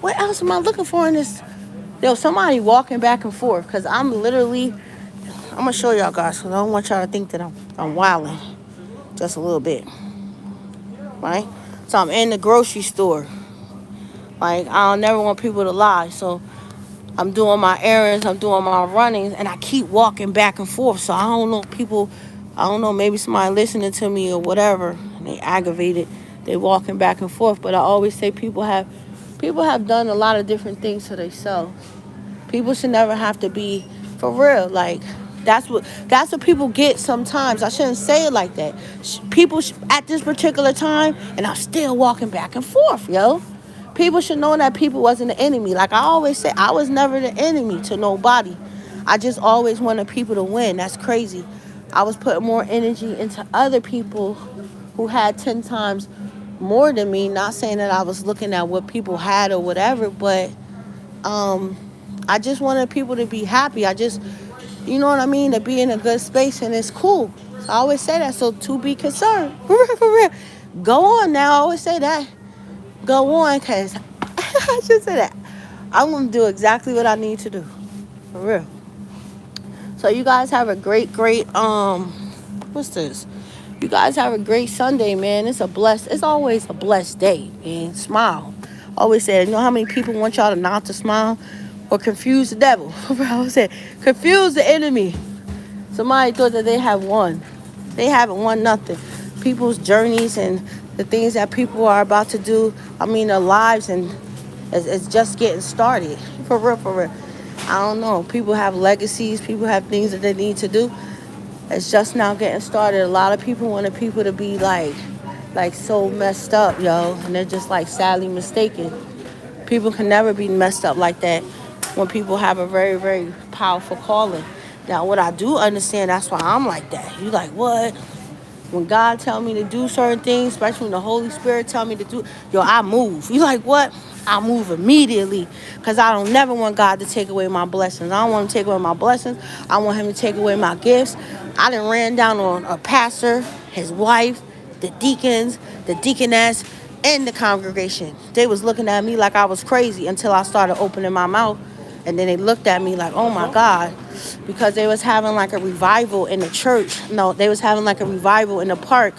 what else am I looking for in this? Yo, somebody walking back and forth, because I'm gonna show y'all guys, because I don't want y'all to think that I'm wilding just a little bit, right? So I'm in the grocery store. Like, I don't never want people to lie. So I'm doing my errands, I'm doing my runnings, and I keep walking back and forth. So I don't know, people, I don't know, maybe somebody listening to me or whatever, and they aggravated, they walking back and forth. But I always say people have done a lot of different things to themselves. People should never have to be, for real, like, that's what people get sometimes. I shouldn't say it like that. People at this particular time, and I'm still walking back and forth, yo. People should know that people wasn't the enemy. Like I always say, I was never the enemy to nobody. I just always wanted people to win. That's crazy. I was putting more energy into other people who had 10 times more than me. Not saying that I was looking at what people had or whatever, but I I just wanted people to be happy. You know what I mean, to be in a good space, and it's cool. So I always say that. So to be concerned, for real, for real. Go on now. I always say that. Go on, cause I should say that. I'm gonna do exactly what I need to do, for real. So you guys have a great, what's this? You guys have a great Sunday, man. It's always a blessed day, man. Smile. Always say, you know how many people want y'all to not to smile or confuse the devil? I always say, confuse the enemy. Somebody thought that they have won. They haven't won nothing. People's journeys and the things that people are about to do, I mean, their lives, and it's just getting started. For real, for real. I don't know. People have legacies. People have things that they need to do. It's just now getting started. A lot of people wanted people to be like so messed up, yo. And they're just like sadly mistaken. People can never be messed up like that when people have a very, very powerful calling. Now, what I do understand, that's why I'm like that. You like, what? When God tell me to do certain things, especially when the Holy Spirit tell me to do, yo, I move. You like, what? I move immediately, because I don't never want God to take away my blessings. I don't want him to take away my blessings. I want him to take away my gifts. I done ran down on a pastor, his wife, the deacons, the deaconess, and the congregation. They was looking at me like I was crazy until I started opening my mouth. And then they looked at me like, oh my God, because they was having like a revival in the church. No, they was having like a revival in the park.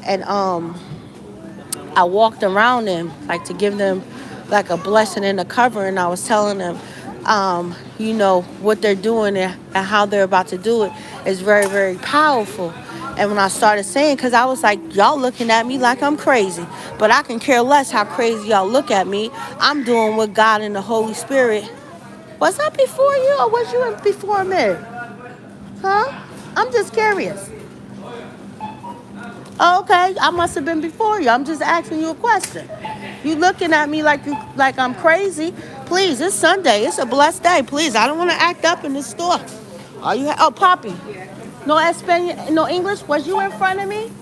And I walked around them like to give them like a blessing and a cover. And I was telling them, you know, what they're doing and how they're about to do it is very, very powerful. And when I started saying, because I was like, y'all looking at me like I'm crazy, but I can care less how crazy y'all look at me. I'm doing what God and the Holy Spirit. Was I before you, or was you before me? Huh? I'm just curious. Okay, I must have been before you. I'm just asking you a question. You looking at me like I'm crazy. Please, it's Sunday. It's a blessed day. Please, I don't want to act up in this store. Oh, Poppy. No Spanish, no English? Was you in front of me?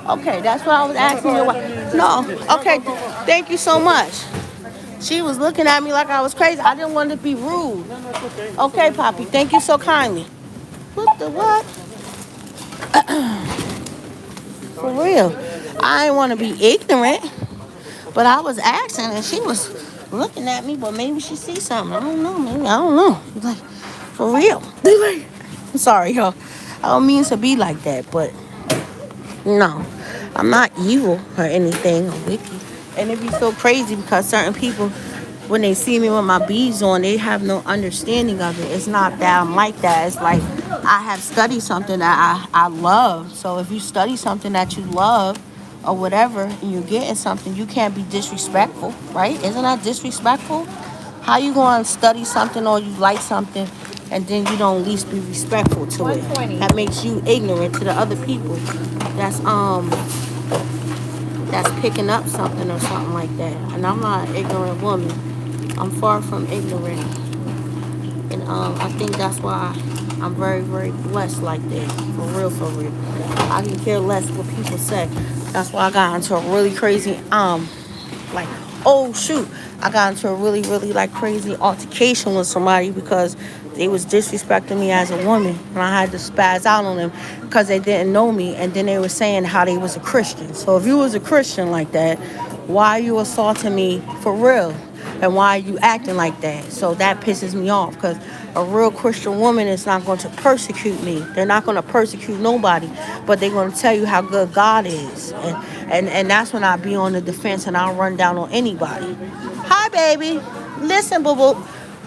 Okay, that's what I was asking you. No, okay, thank you so much. She was looking at me like I was crazy. I didn't want to be rude. Okay, Poppy, thank you so kindly. What the what? For real. I didn't want to be ignorant, but I was asking, and she was looking at me, but maybe she sees something. I don't know, maybe. I don't know. Like, for real. I'm sorry, y'all. I don't mean to be like that, but no. I'm not evil or anything or wicked. And it'd be so crazy because certain people, when they see me with my beads on, they have no understanding of it. It's not that I'm like that. It's like I have studied something that I love. So if you study something that you love or whatever, and you're getting something, you can't be disrespectful, right? Isn't that disrespectful? How you going to study something or you like something and then you don't at least be respectful to it? That makes you ignorant to the other people that's picking up something or something like that. And I'm not an ignorant woman. I'm far from ignorant. And I think that's why I'm very, very blessed like that. For real, for real. I can care less what people say. That's why I got into a really crazy, like, oh shoot. I got into a really, really like crazy altercation with somebody because they was disrespecting me as a woman. And I had to spaz out on them because they didn't know me. And then they were saying how they was a Christian. So if you was a Christian like that, why are you assaulting me for real? And why are you acting like that? So that pisses me off because a real Christian woman is not going to persecute me. They're not going to persecute nobody, but they're going to tell you how good God is. And that's when I be on the defense and I'll run down on anybody. Hi, baby. Listen, boo-boo.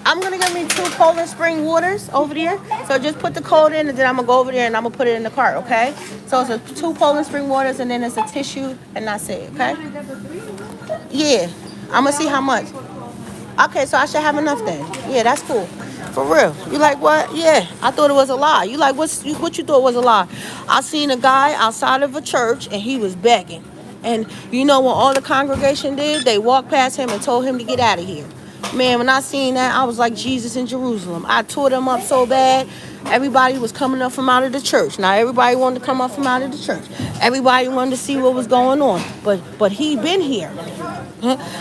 I'm going to get me 2 Poland Spring waters over there. So just put the code in and then I'm going to go over there and I'm going to put it in the cart, okay? So it's 2 Poland Spring waters and then it's a tissue and that's it, okay? Yeah. I'm going to see how much. Okay, so I should have enough then. Yeah, that's cool. For real. You like what? Yeah, I thought it was a lie. You like what you thought was a lie? I seen a guy outside of a church and he was begging. And you know what all the congregation did? They walked past him and told him to get out of here. Man, when I seen that, I was like Jesus in Jerusalem. I tore them up so bad. Everybody was coming up from out of the church. Now, everybody wanted to come up from out of the church. Everybody wanted to see what was going on. But he been here.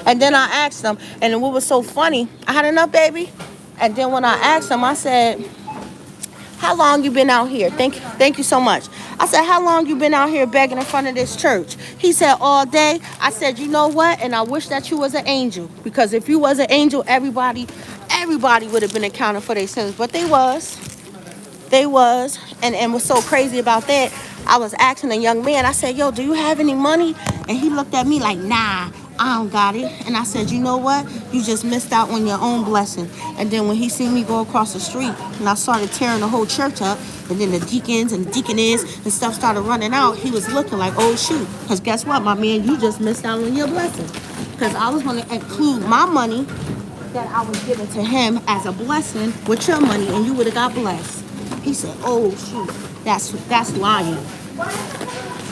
And then I asked him, and what was so funny, I had enough, baby? And then when I asked him, I said, how long you been out here? Thank you so much. I said, how long you been out here begging in front of this church? He said, all day. I said, you know what? And I wish that you was an angel. Because if you was an angel, everybody would have been accounted for their sins. But they was. They was. And what's so crazy about that, I was asking a young man, I said, yo, do you have any money? And he looked at me like, nah, I don't got it. And I said, you know what? You just missed out on your own blessing. And then when he seen me go across the street and I started tearing the whole church up, and then the deacons and deaconess and stuff started running out, he was looking like, oh, shoot. Because guess what, my man? You just missed out on your blessing. Because I was going to include my money that I was giving to him as a blessing with your money, and you would have got blessed. He said, oh, shoot, that's lying.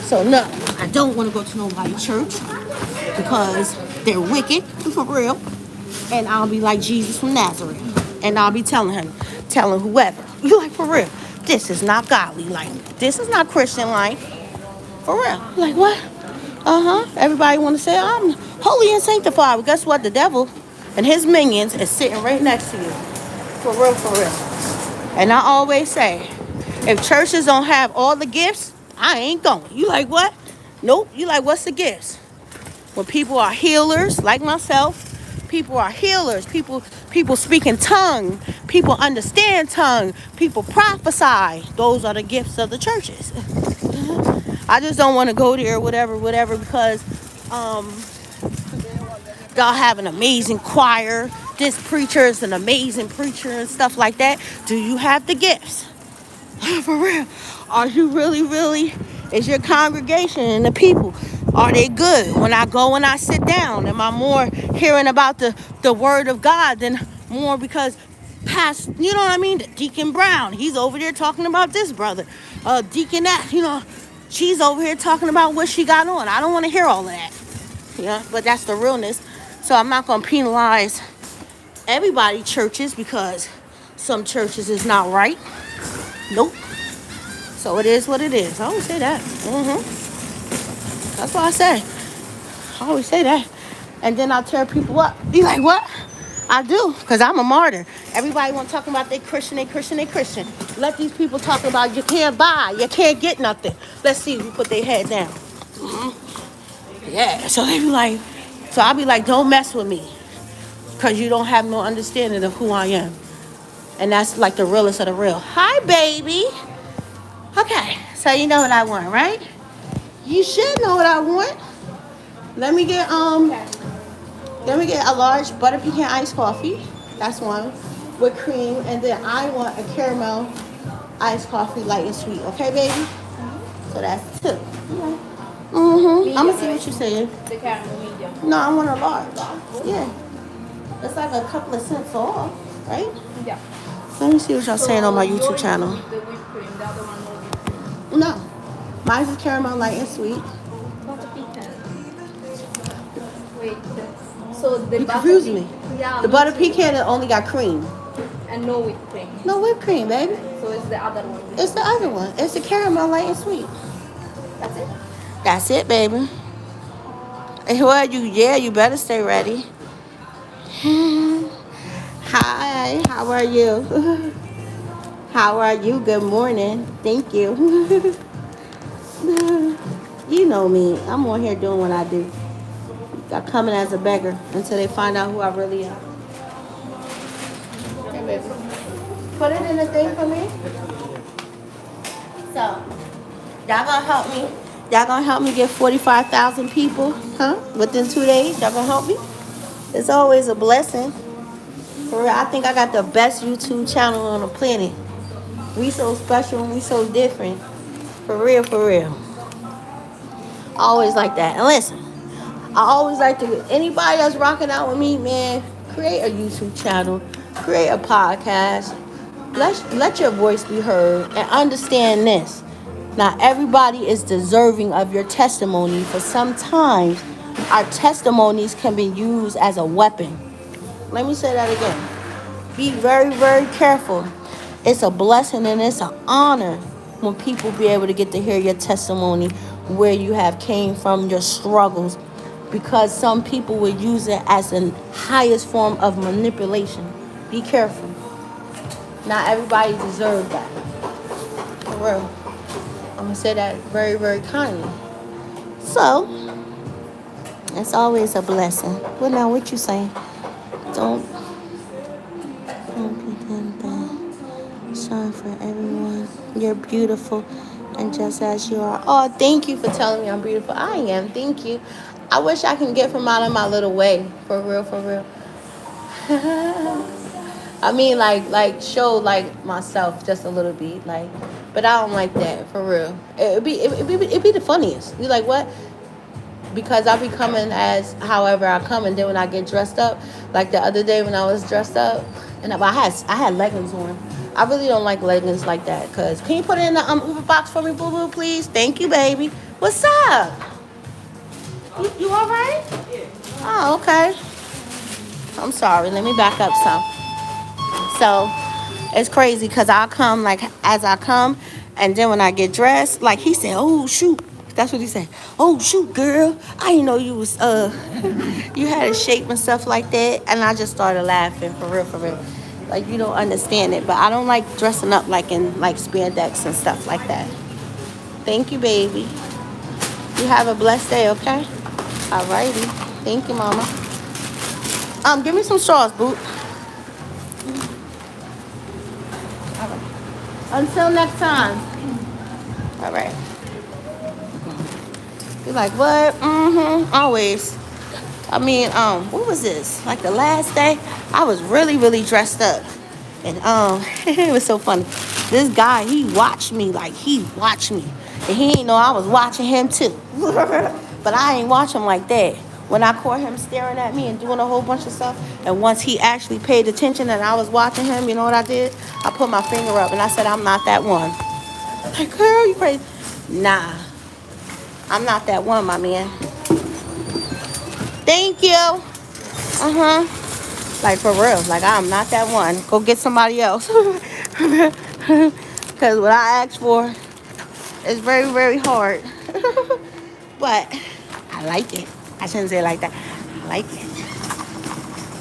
So, no, I don't want to go to nobody's church because they're wicked, for real. And I'll be like Jesus from Nazareth. And I'll be telling whoever, you like, for real, this is not godly life. This is not Christian life. For real. Like, what? Everybody want to say, I'm holy and sanctified. But guess what? The devil and his minions is sitting right next to you. For real, for real. And I always say, if churches don't have all the gifts, I ain't going. You like, what? Nope. You like, what's the gifts? When people are healers, like myself, people are healers. People speak in tongue. People understand tongue. People prophesy. Those are the gifts of the churches. I just don't want to go there, whatever, because y'all have an amazing choir. This preacher is an amazing preacher and stuff like that. Do you have the gifts? For real. Are you really, is your congregation and the people, are they good? When I go and I sit down, am I more hearing about the word of God than more because past, you know what I mean? Deacon Brown, he's over there talking about this brother. Deacon that, she's over here talking about what she got on. I don't want to hear all of that. Yeah, but that's the realness. So I'm not going to penalize everybody churches because some churches is not right. Nope. So it is what it is. I always say that. That's what I say. I always say that. And then I'll tear people up. You like, what? I do, because I'm a martyr. Everybody want to talk about they Christian. Let these people talk about you can't buy, you can't get nothing. Let's see who put their head down. Yeah, so they be like, so I'll be like, don't mess with me. Because you don't have no understanding of who I am. And that's like the realest of the real. Hi, baby. Okay, so you know what I want, right? You should know what I want. Let me get a large butter pecan iced coffee. That's one. With cream. And then I want a caramel iced coffee, light and sweet. Okay, baby? So that's two. I'm gonna see what you're saying. The caramel medium. No, I want a large. Yeah. It's like a couple of cents off, right? Yeah. Let me see what y'all saying on my YouTube channel. The whipped cream, the other one no whipped cream. No. Mine is caramel light and sweet. Butter pecan. Wait. So the You butter confused me. Yeah. The butter pecan only got cream. And no whipped cream. No whipped cream, baby. So it's the other one. It's the other one. It's the caramel light and sweet. That's it? That's it, baby. Well, you better stay ready. Hi, how are you? How are you? Good morning. Thank you. You know me. I'm on here doing what I do. I'm coming as a beggar until they find out who I really am. Okay, baby. Put it in the thing for me. So, y'all gonna help me? Y'all gonna help me get 45,000 people, huh? Within 2 days, y'all gonna help me? It's always a blessing. For real, I think I got the best YouTube channel on the planet. We so special and we so different. For real, for real. I always like that. And listen, I always like to, anybody that's rocking out with me, man, create a YouTube channel, create a podcast. Let your voice be heard and understand this. Not everybody is deserving of your testimony, for sometimes our testimonies can be used as a weapon. Let me say that again. Be very, very careful. It's a blessing and it's an honor when people be able to get to hear your testimony, where you have came from, your struggles, because some people will use it as the highest form of manipulation. Be careful. Not everybody deserves that. For real. I'm gonna say that very, very kindly. So, it's always a blessing. Well, now, what you saying? Don't pretend that. Shine for everyone. You're beautiful, and just as you are. Oh, thank you for telling me I'm beautiful. I am. Thank you. I wish I can get from out of my little way. For real, for real. I mean, like show like myself just a little bit, like, but I don't like that for real. It'd be the funniest. You like what? Because I be coming as however I come, and then when I get dressed up, like the other day when I was dressed up, and I had leggings on. I really don't like leggings like that. Cause can you put it in the Uber box for me, boo boo, please? Thank you, baby. What's up? You all right? Oh, okay. I'm sorry. Let me back up some. So it's crazy because I'll come like as I come, and then when I get dressed, like he said, "Oh shoot." That's what he said. "Oh shoot, girl, I didn't know you was you had a shape and stuff like that." And I just started laughing for real, for real. Like you don't understand it, but I don't like dressing up like in like spandex and stuff like that. Thank you, baby. You have a blessed day, okay? Alrighty. Thank you, mama. Give me some straws, boo. All right. Until next time. All right. You're like, what? Mm-hmm. Always. I mean, what was this? Like the last day, I was really, really dressed up. And it was so funny. This guy, he watched me. And he didn't know I was watching him too. But I ain't watch him like that. When I caught him staring at me and doing a whole bunch of stuff, and once he actually paid attention and I was watching him, you know what I did? I put my finger up and I said, I'm not that one. Like, girl, you crazy. Nah, I'm not that one, my man. Thank you. Uh-huh. Like, for real. Like, I'm not that one. Go get somebody else. Because what I asked for is very, very hard. But I like it. I shouldn't say it like that. I like it.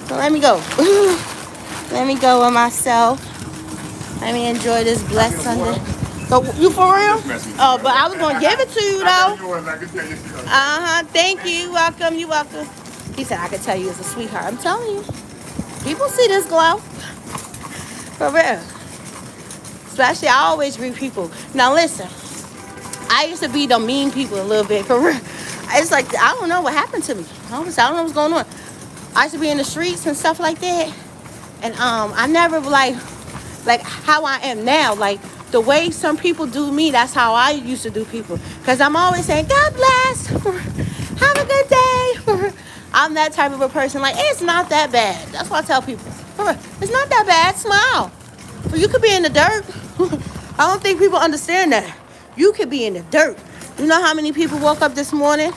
So let me go. Let me go with myself. Let me enjoy this blessed Sunday. So you for real? Oh, but I was gonna give it to you though. Uh-huh. Thank you. You welcome. You welcome. He said I could tell you as a sweetheart. I'm telling you. People see this glow. For real. Especially I always greet people. Now listen. I used to be the mean people a little bit. For real. It's like I don't know what happened to me. I don't know what's going on. I used to be in the streets and stuff like that. And I never like how I am now. Like the way some people do me, that's how I used to do people. Because I'm always saying, God bless. Have a good day. I'm that type of a person. Like, it's not that bad. That's what I tell people. It's not that bad. Smile. You could be in the dirt. I don't think people understand that. You could be in the dirt. You know how many people woke up this morning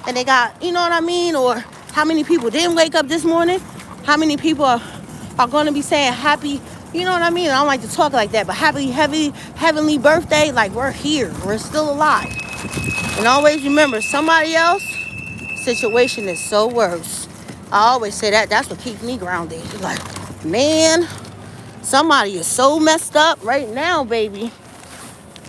and they got, you know what I mean? Or how many people didn't wake up this morning? How many people are going to be saying happy, you know what I mean? I don't like to talk like that, but happy, heavenly birthday. Like, we're here. We're still alive. And always remember, somebody else situation is so worse. I always say that. That's what keeps me grounded. Like, man, somebody is so messed up right now, baby.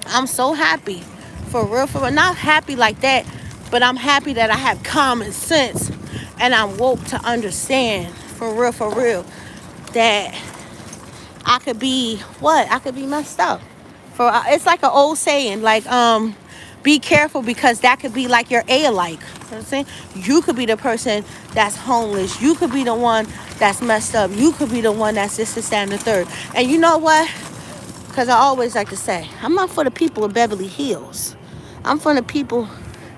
I'm so happy. For real, for real. Not happy like that, but I'm happy that I have common sense and I'm woke to understand, for real, that I could be what? I could be messed up. It's like an old saying, like, be careful because that could be like your alike. You know what I'm saying? You could be the person that's homeless. You could be the one that's messed up. You could be the one that's this, that, and the third. And you know what? Because I always like to say, I'm not for the people in Beverly Hills. I'm for the people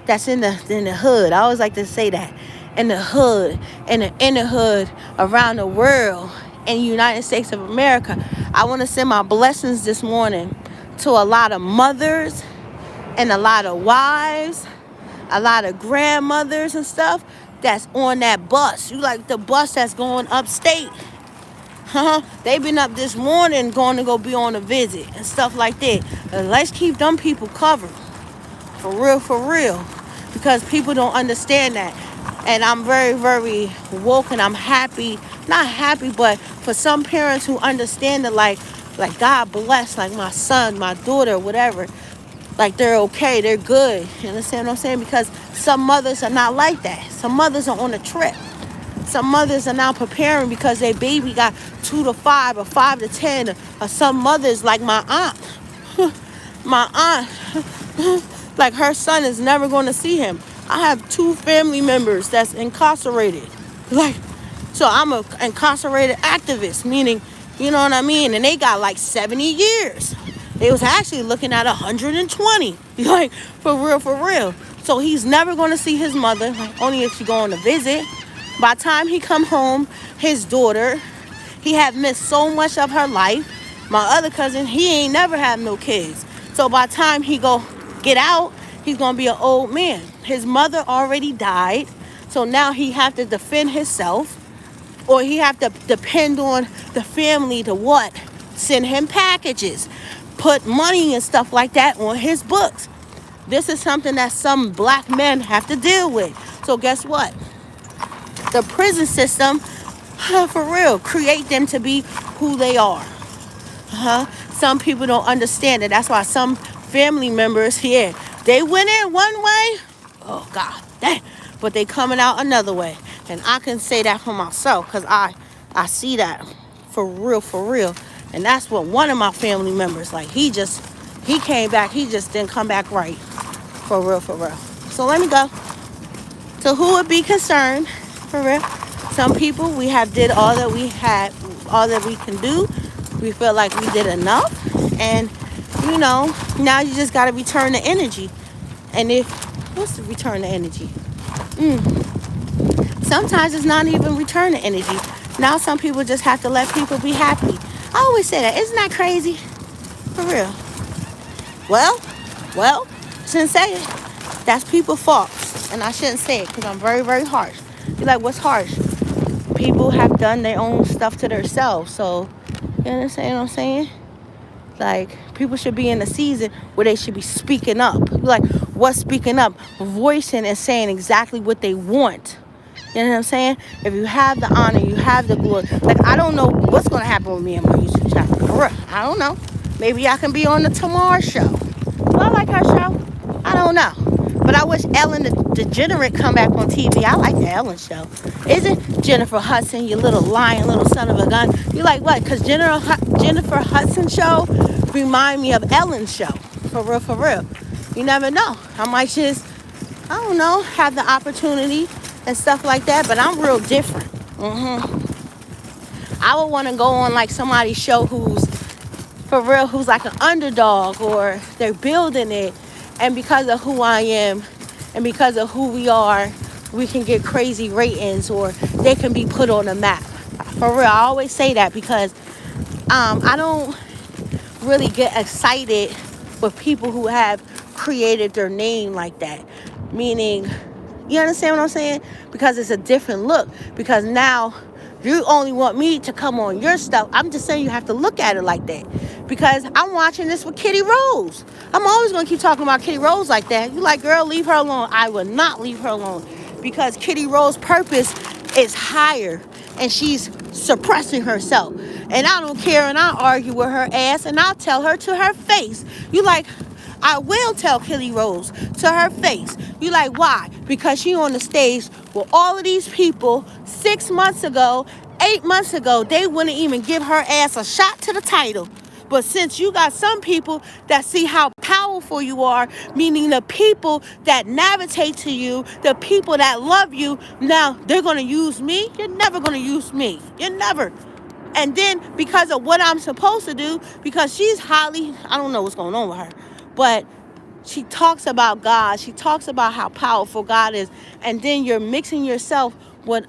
that's in the hood. I always like to say that. In the hood, in the inner hood, around the world, in the United States of America. I want to send my blessings this morning to a lot of mothers and a lot of wives, a lot of grandmothers and stuff that's on that bus. You like the bus that's going upstate. They been up this morning going to go be on a visit and stuff like that. Let's keep them people covered. For real. Because people don't understand that. And I'm very, very woke and I'm happy. Not happy, but for some parents who understand that, like, like God bless, like my son, my daughter, whatever. Like they're okay, they're good. You understand what I'm saying? Because some mothers are not like that. Some mothers are on a trip. Some mothers are now preparing because their baby got 2 to 5 or 5 to 10. Or some mothers like my aunt. My aunt, like her son is never going to see him. I have 2 family members that's incarcerated. Like, so I'm a incarcerated activist, meaning, you know what I mean? And they got like 70 years. They was actually looking at 120. Like, for real, for real. So he's never going to see his mother, like, only if she go on a visit. By the time he come home, his daughter, he had missed so much of her life. My other cousin, he ain't never had no kids. So by the time he go get out, he's going to be an old man. His mother already died. So now he have to defend himself, or he have to depend on the family to what? Send him packages, put money and stuff like that on his books. This is something that some black men have to deal with. So guess what? The prison system, for real, create them to be who they are. Some people don't understand it. That's why some family members here, they went in one way. Oh God, dang. But they coming out another way. And I can say that for myself because I see that for real, for real. And that's what one of my family members, like he came back, he just didn't come back right. For real, for real. So let me go. So who would be concerned, for real? Some people, we have did all that we had, all that we can do. We feel like we did enough. And, you know, now you just got to return the energy. And what's the return the energy? Sometimes it's not even return the energy. Now some people just have to let people be happy. I always say that. Isn't that crazy? For real. Well, shouldn't say it. That's people's fault. And I shouldn't say it because I'm very, very harsh. You're like, what's harsh? People have done their own stuff to themselves. So, you understand what I'm saying? Like, people should be in a season where they should be speaking up. Like, what's speaking up? Voicing and saying exactly what they want. You know what I'm saying? If you have the honor, you have the glory. Like, I don't know what's going to happen with me and my YouTube channel. I don't know. Maybe I can be on the Tamar show. Do I like her show? I don't know. But I wish Ellen DeGenerate come back on TV. I like the Ellen show. Isn't Jennifer Hudson, you little lying little son of a gun? You like what? Because Jennifer Hudson show remind me of Ellen's show. For real, for real. You never know. I might just, I don't know, have the opportunity and stuff like that. But I'm real different. I would want to go on like somebody's show who's, for real, who's like an underdog, or they're building it. And because of who I am and because of who we are, we can get crazy ratings, or they can be put on the map. For real, I always say that because I don't really get excited with people who have created their name like that. Meaning, you understand what I'm saying? Because it's a different look. Because now you only want me to come on your stuff. I'm just saying you have to look at it like that. Because I'm watching this with Kitty Rose. I'm always going to keep talking about Kitty Rose like that. You like, girl, leave her alone. I will not leave her alone. Because Kitty Rose's purpose is higher. And she's suppressing herself. And I don't care. And I'll argue with her ass. And I'll tell her to her face. You like, I will tell Kitty Rose to her face. You like, why? Because she on the stage with all of these people 6 months ago, 8 months ago, they wouldn't even give her ass a shot to the title. But since you got some people that see how powerful you are, meaning the people that navigate to you, the people that love you, now they're going to use me. You're never going to use me. You're never. And then because of what I'm supposed to do, because she's highly, I don't know what's going on with her, but she talks about God. She talks about how powerful God is. And then you're mixing yourself with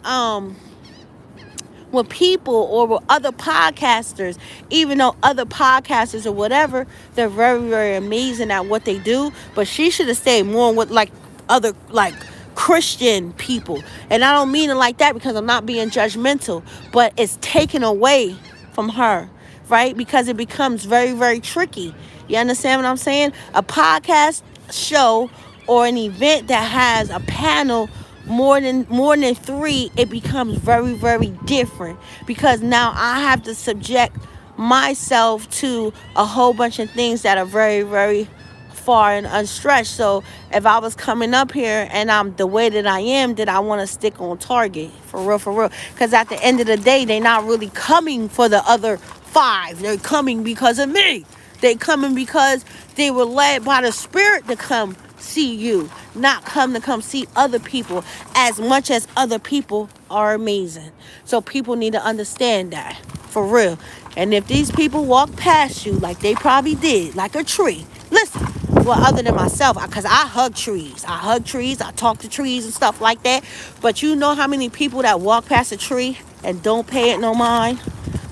people or with other podcasters, even though other podcasters or whatever, they're very, very amazing at what they do. But she should have stayed more with like other like Christian people. And I don't mean it like that because I'm not being judgmental, but it's taken away from her, right? Because it becomes very, very tricky. You understand what I'm saying? A podcast show or an event that has a panel more than 3, it becomes very, very different, because now I have to subject myself to a whole bunch of things that are very, very far and unstretched. So if I was coming up here and I'm the way that I am, then I want to stick on target for real, for real. Because at the end of the day, they're not really coming for the other 5. They're coming because of me. They coming because they were led by the Spirit to come see you, not come to come see other people, as much as other people are amazing. So people need to understand that for real. And if these people walk past you like they probably did, like a tree, listen, well, other than myself, because I hug trees. I talk to trees and stuff like that. But you know how many people that walk past a tree and don't pay it no mind?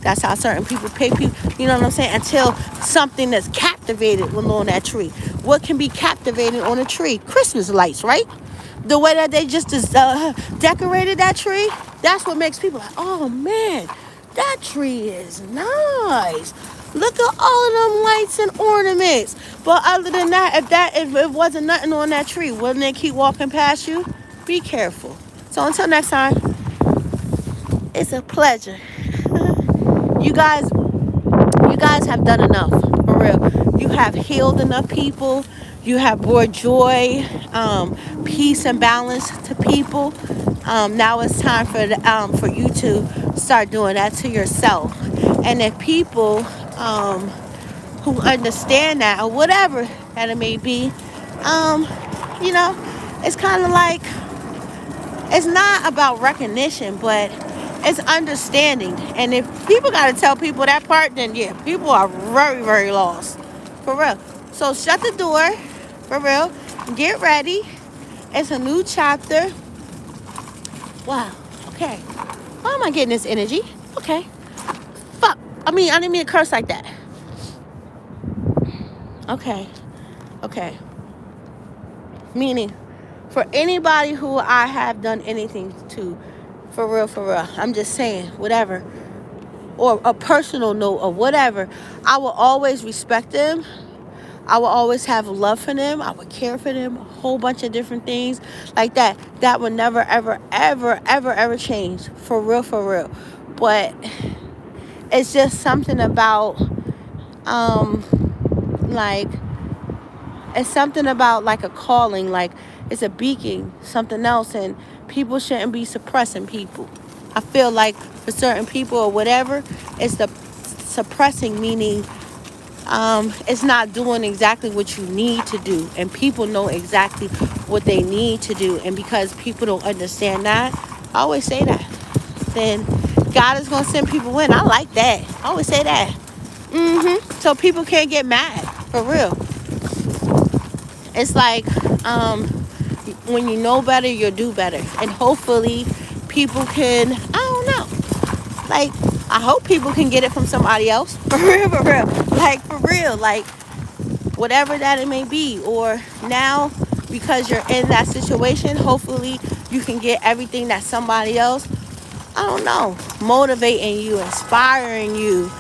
That's how certain people pay people, you know what I'm saying? Until something that's captivated on that tree. What can be captivated on a tree? Christmas lights, right? The way that they just decorated that tree, that's what makes people like, oh man, that tree is nice. Look at all of them lights and ornaments. But other than that, if it wasn't nothing on that tree, wouldn't they keep walking past you? Be careful. So until next time, it's a pleasure. You guys have done enough, for real. You have healed enough people. You have brought joy, peace, and balance to people. Now it's time for you to start doing that to yourself. And if people who understand that, or whatever that it may be, it's kind of like, it's not about recognition, but it's understanding. And if people got to tell people that part, then yeah, people are very, very lost. For real. So shut the door. For real. Get ready. It's a new chapter. Wow. Okay. Why am I getting this energy? Okay. Fuck. I didn't mean to curse like that. Okay. Meaning, for anybody who I have done anything to, for real, I'm just saying, whatever, or a personal note or whatever, I will always respect them. I will always have love for them. I would care for them. A whole bunch of different things like that. That would never, ever, ever, ever, ever change. For real. But it's just something about, it's something about like a calling, like it's a beacon, something else, and people shouldn't be suppressing people. I feel like for certain people or whatever, it's the suppressing, meaning it's not doing exactly what you need to do, and people know exactly what they need to do, and because people don't understand that, I always say that, then God is going to send people in. I like that. I always say that. So people can't get mad, for real. It's like when you know better, you'll do better. And hopefully people can, I don't know. Like, I hope people can get it from somebody else. For real. Like, for real. Like, whatever that it may be. Or now, because you're in that situation, hopefully you can get everything that somebody else, I don't know, motivating you, inspiring you,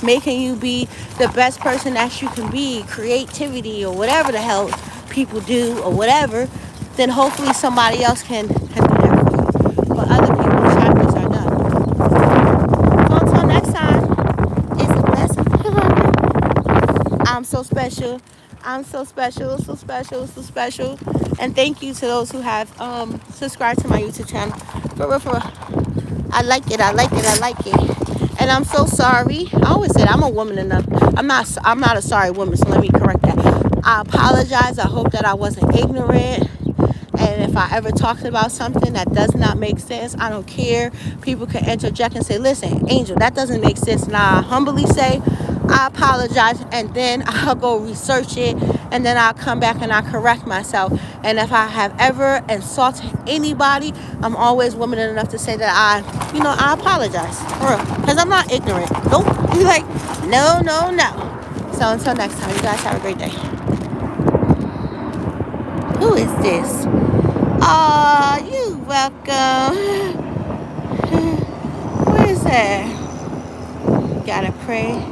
making you be the best person that you can be, creativity or whatever the hell people do or whatever, then hopefully somebody else can do that for you. But other people's chapters are done. So until next time, it's a blessing. I'm so special. So special. And thank you to those who have subscribed to my YouTube channel. For real. I like it. And I'm so sorry. I always said I'm a woman enough. I'm not a sorry woman, so let me correct that. I apologize. I hope that I wasn't ignorant. And if I ever talked about something that does not make sense, I don't care. People can interject and say, listen, Angel, that doesn't make sense. And I humbly say, I apologize, and then I'll go research it, and then I'll come back and I'll correct myself. And if I have ever insulted anybody, I'm always woman enough to say that I apologize. For real. Because I'm not ignorant. Nope. You're like, no. So until next time, you guys have a great day. Who is this? Aw, you welcome. Where is that? Gotta pray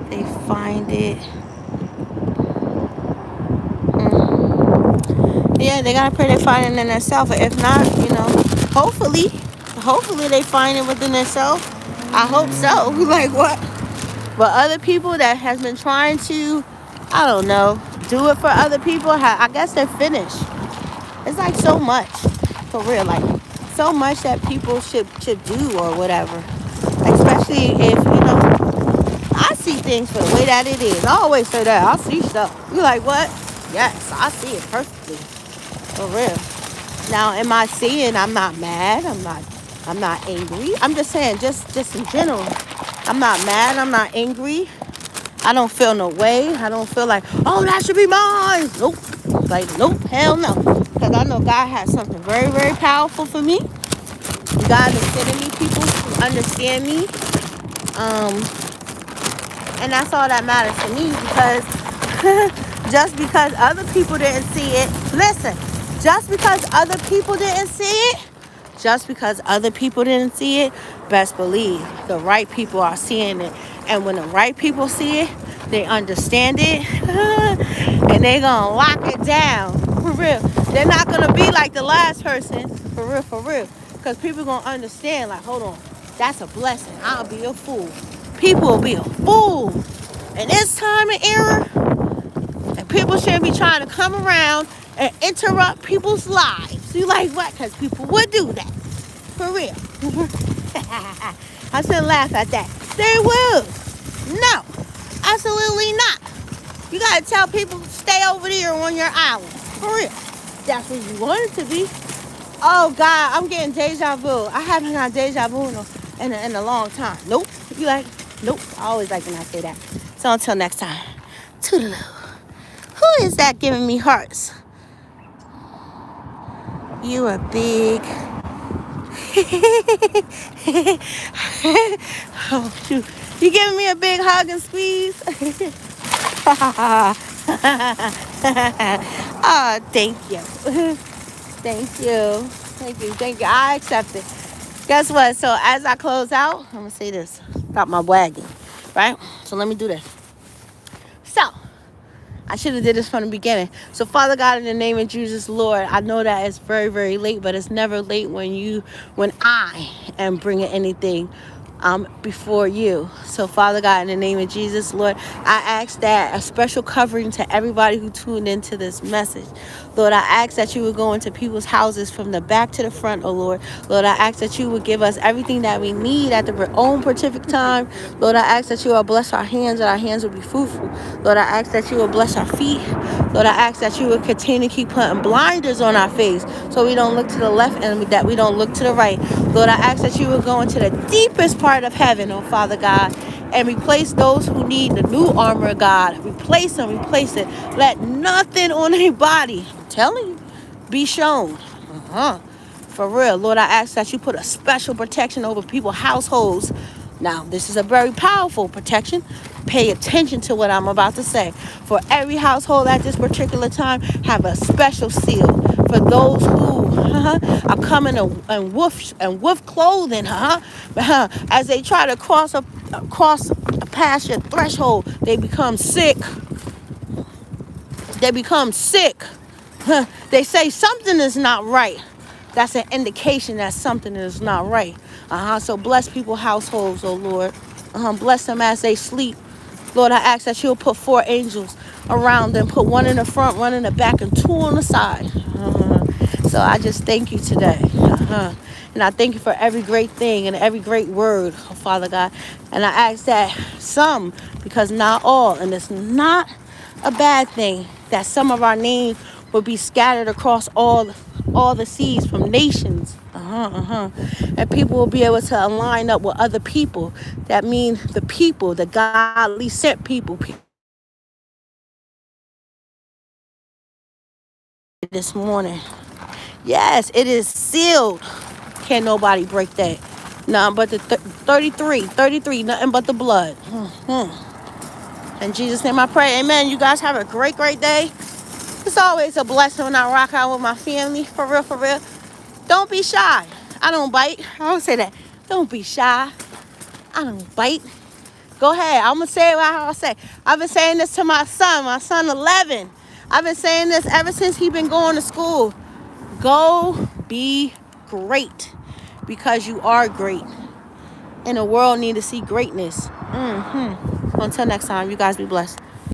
they find it. Yeah, they gotta pray they find it in themselves. If not, hopefully they find it within themselves. I hope so. Like what? But other people that has been trying to, I don't know, do it for other people, I guess they're finished. It's like so much, for real, like so much that people should do or whatever. Especially if, I see things for the way that it is. I always say that. I see stuff. You like, what? Yes, I see it perfectly. For real. Now, am I seeing? I'm not mad. I'm not angry. I'm just saying, just in general. I'm not mad. I'm not angry. I don't feel no way. I don't feel like, oh, that should be mine. Nope. Like, nope, hell no. Because I know God has something very, very powerful for me. God is sending me people who understand me. And that's all that matters to me, because just because other people didn't see it, listen, just because other people didn't see it, best believe the right people are seeing it. And when the right people see it, they understand it, and they gonna lock it down, for real. They're not gonna be like the last person, for real, because people gonna understand, like, hold on, that's a blessing. I'll be a fool. People will be a fool in this time and era, and people shouldn't be trying to come around and interrupt people's lives. You like what? Because people would do that, for real. I shouldn't laugh at that. They will. No, absolutely not. You gotta tell people stay over there on your island, for real. That's what you want it to be. Oh God, I'm getting deja vu. I haven't had deja vu in a long time. Nope. You like? Nope. I always like when I say that. So until next time, toodaloo. Who is that giving me hearts? You a big. Oh shoot! You giving me a big hug and squeeze? Oh, thank you. Thank you. I accept it. Guess what? So as I close out, I'm gonna say this. Stop my wagging, right? So let me do this. So I should have did this from the beginning. So Father God, in the name of Jesus, Lord, I know that it's very, very late, but it's never late when I am bringing anything before you. So Father God, in the name of Jesus, Lord, I ask that a special covering to everybody who tuned into this message. Lord, I ask that you would go into people's houses from the back to the front, oh Lord. Lord, I ask that you would give us everything that we need at the own specific time. Lord, I ask that you will bless our hands, that our hands will be fruitful. Lord, I ask that you will bless our feet. Lord, I ask that you will continue to keep putting blinders on our face so we don't look to the left and that we don't look to the right. Lord, I ask that you will go into the deepest part of heaven, oh Father God, and replace those who need the new armor, God. Replace it. Let nothing on their body, I'm telling you, be shown. For real. Lord, I ask that you put a special protection over people's households. Now, this is a very powerful protection. Pay attention to what I'm about to say. For every household at this particular time, have a special seal. For those who are coming in wolf clothing, as they try to cross past your threshold, they become sick. They say something is not right. That's an indication that something is not right. So bless people's households, oh Lord. Bless them as they sleep. Lord, I ask that you'll put 4 angels around them. Put 1 in the front, 1 in the back, and 2 on the side. So I just thank you today. And I thank you for every great thing and every great word, oh Father God. And I ask that some, because not all, and it's not a bad thing, that some of our names will be scattered across all the seas from nations. And people will be able to align up with other people. That means the people, the godly sent people. This morning. Yes, it is sealed. Can't nobody break that. None but the 33, nothing but the blood. In Jesus' name I pray. Amen. You guys have a great, great day. It's always a blessing when I rock out with my family. For real. Don't be shy. I don't bite. I don't say that. Don't be shy. I don't bite. Go ahead. I'm going to say what I say. I've been saying this to my son 11. I've been saying this ever since he been going to school. Go be great, because you are great. And the world need to see greatness. Until next time, you guys be blessed.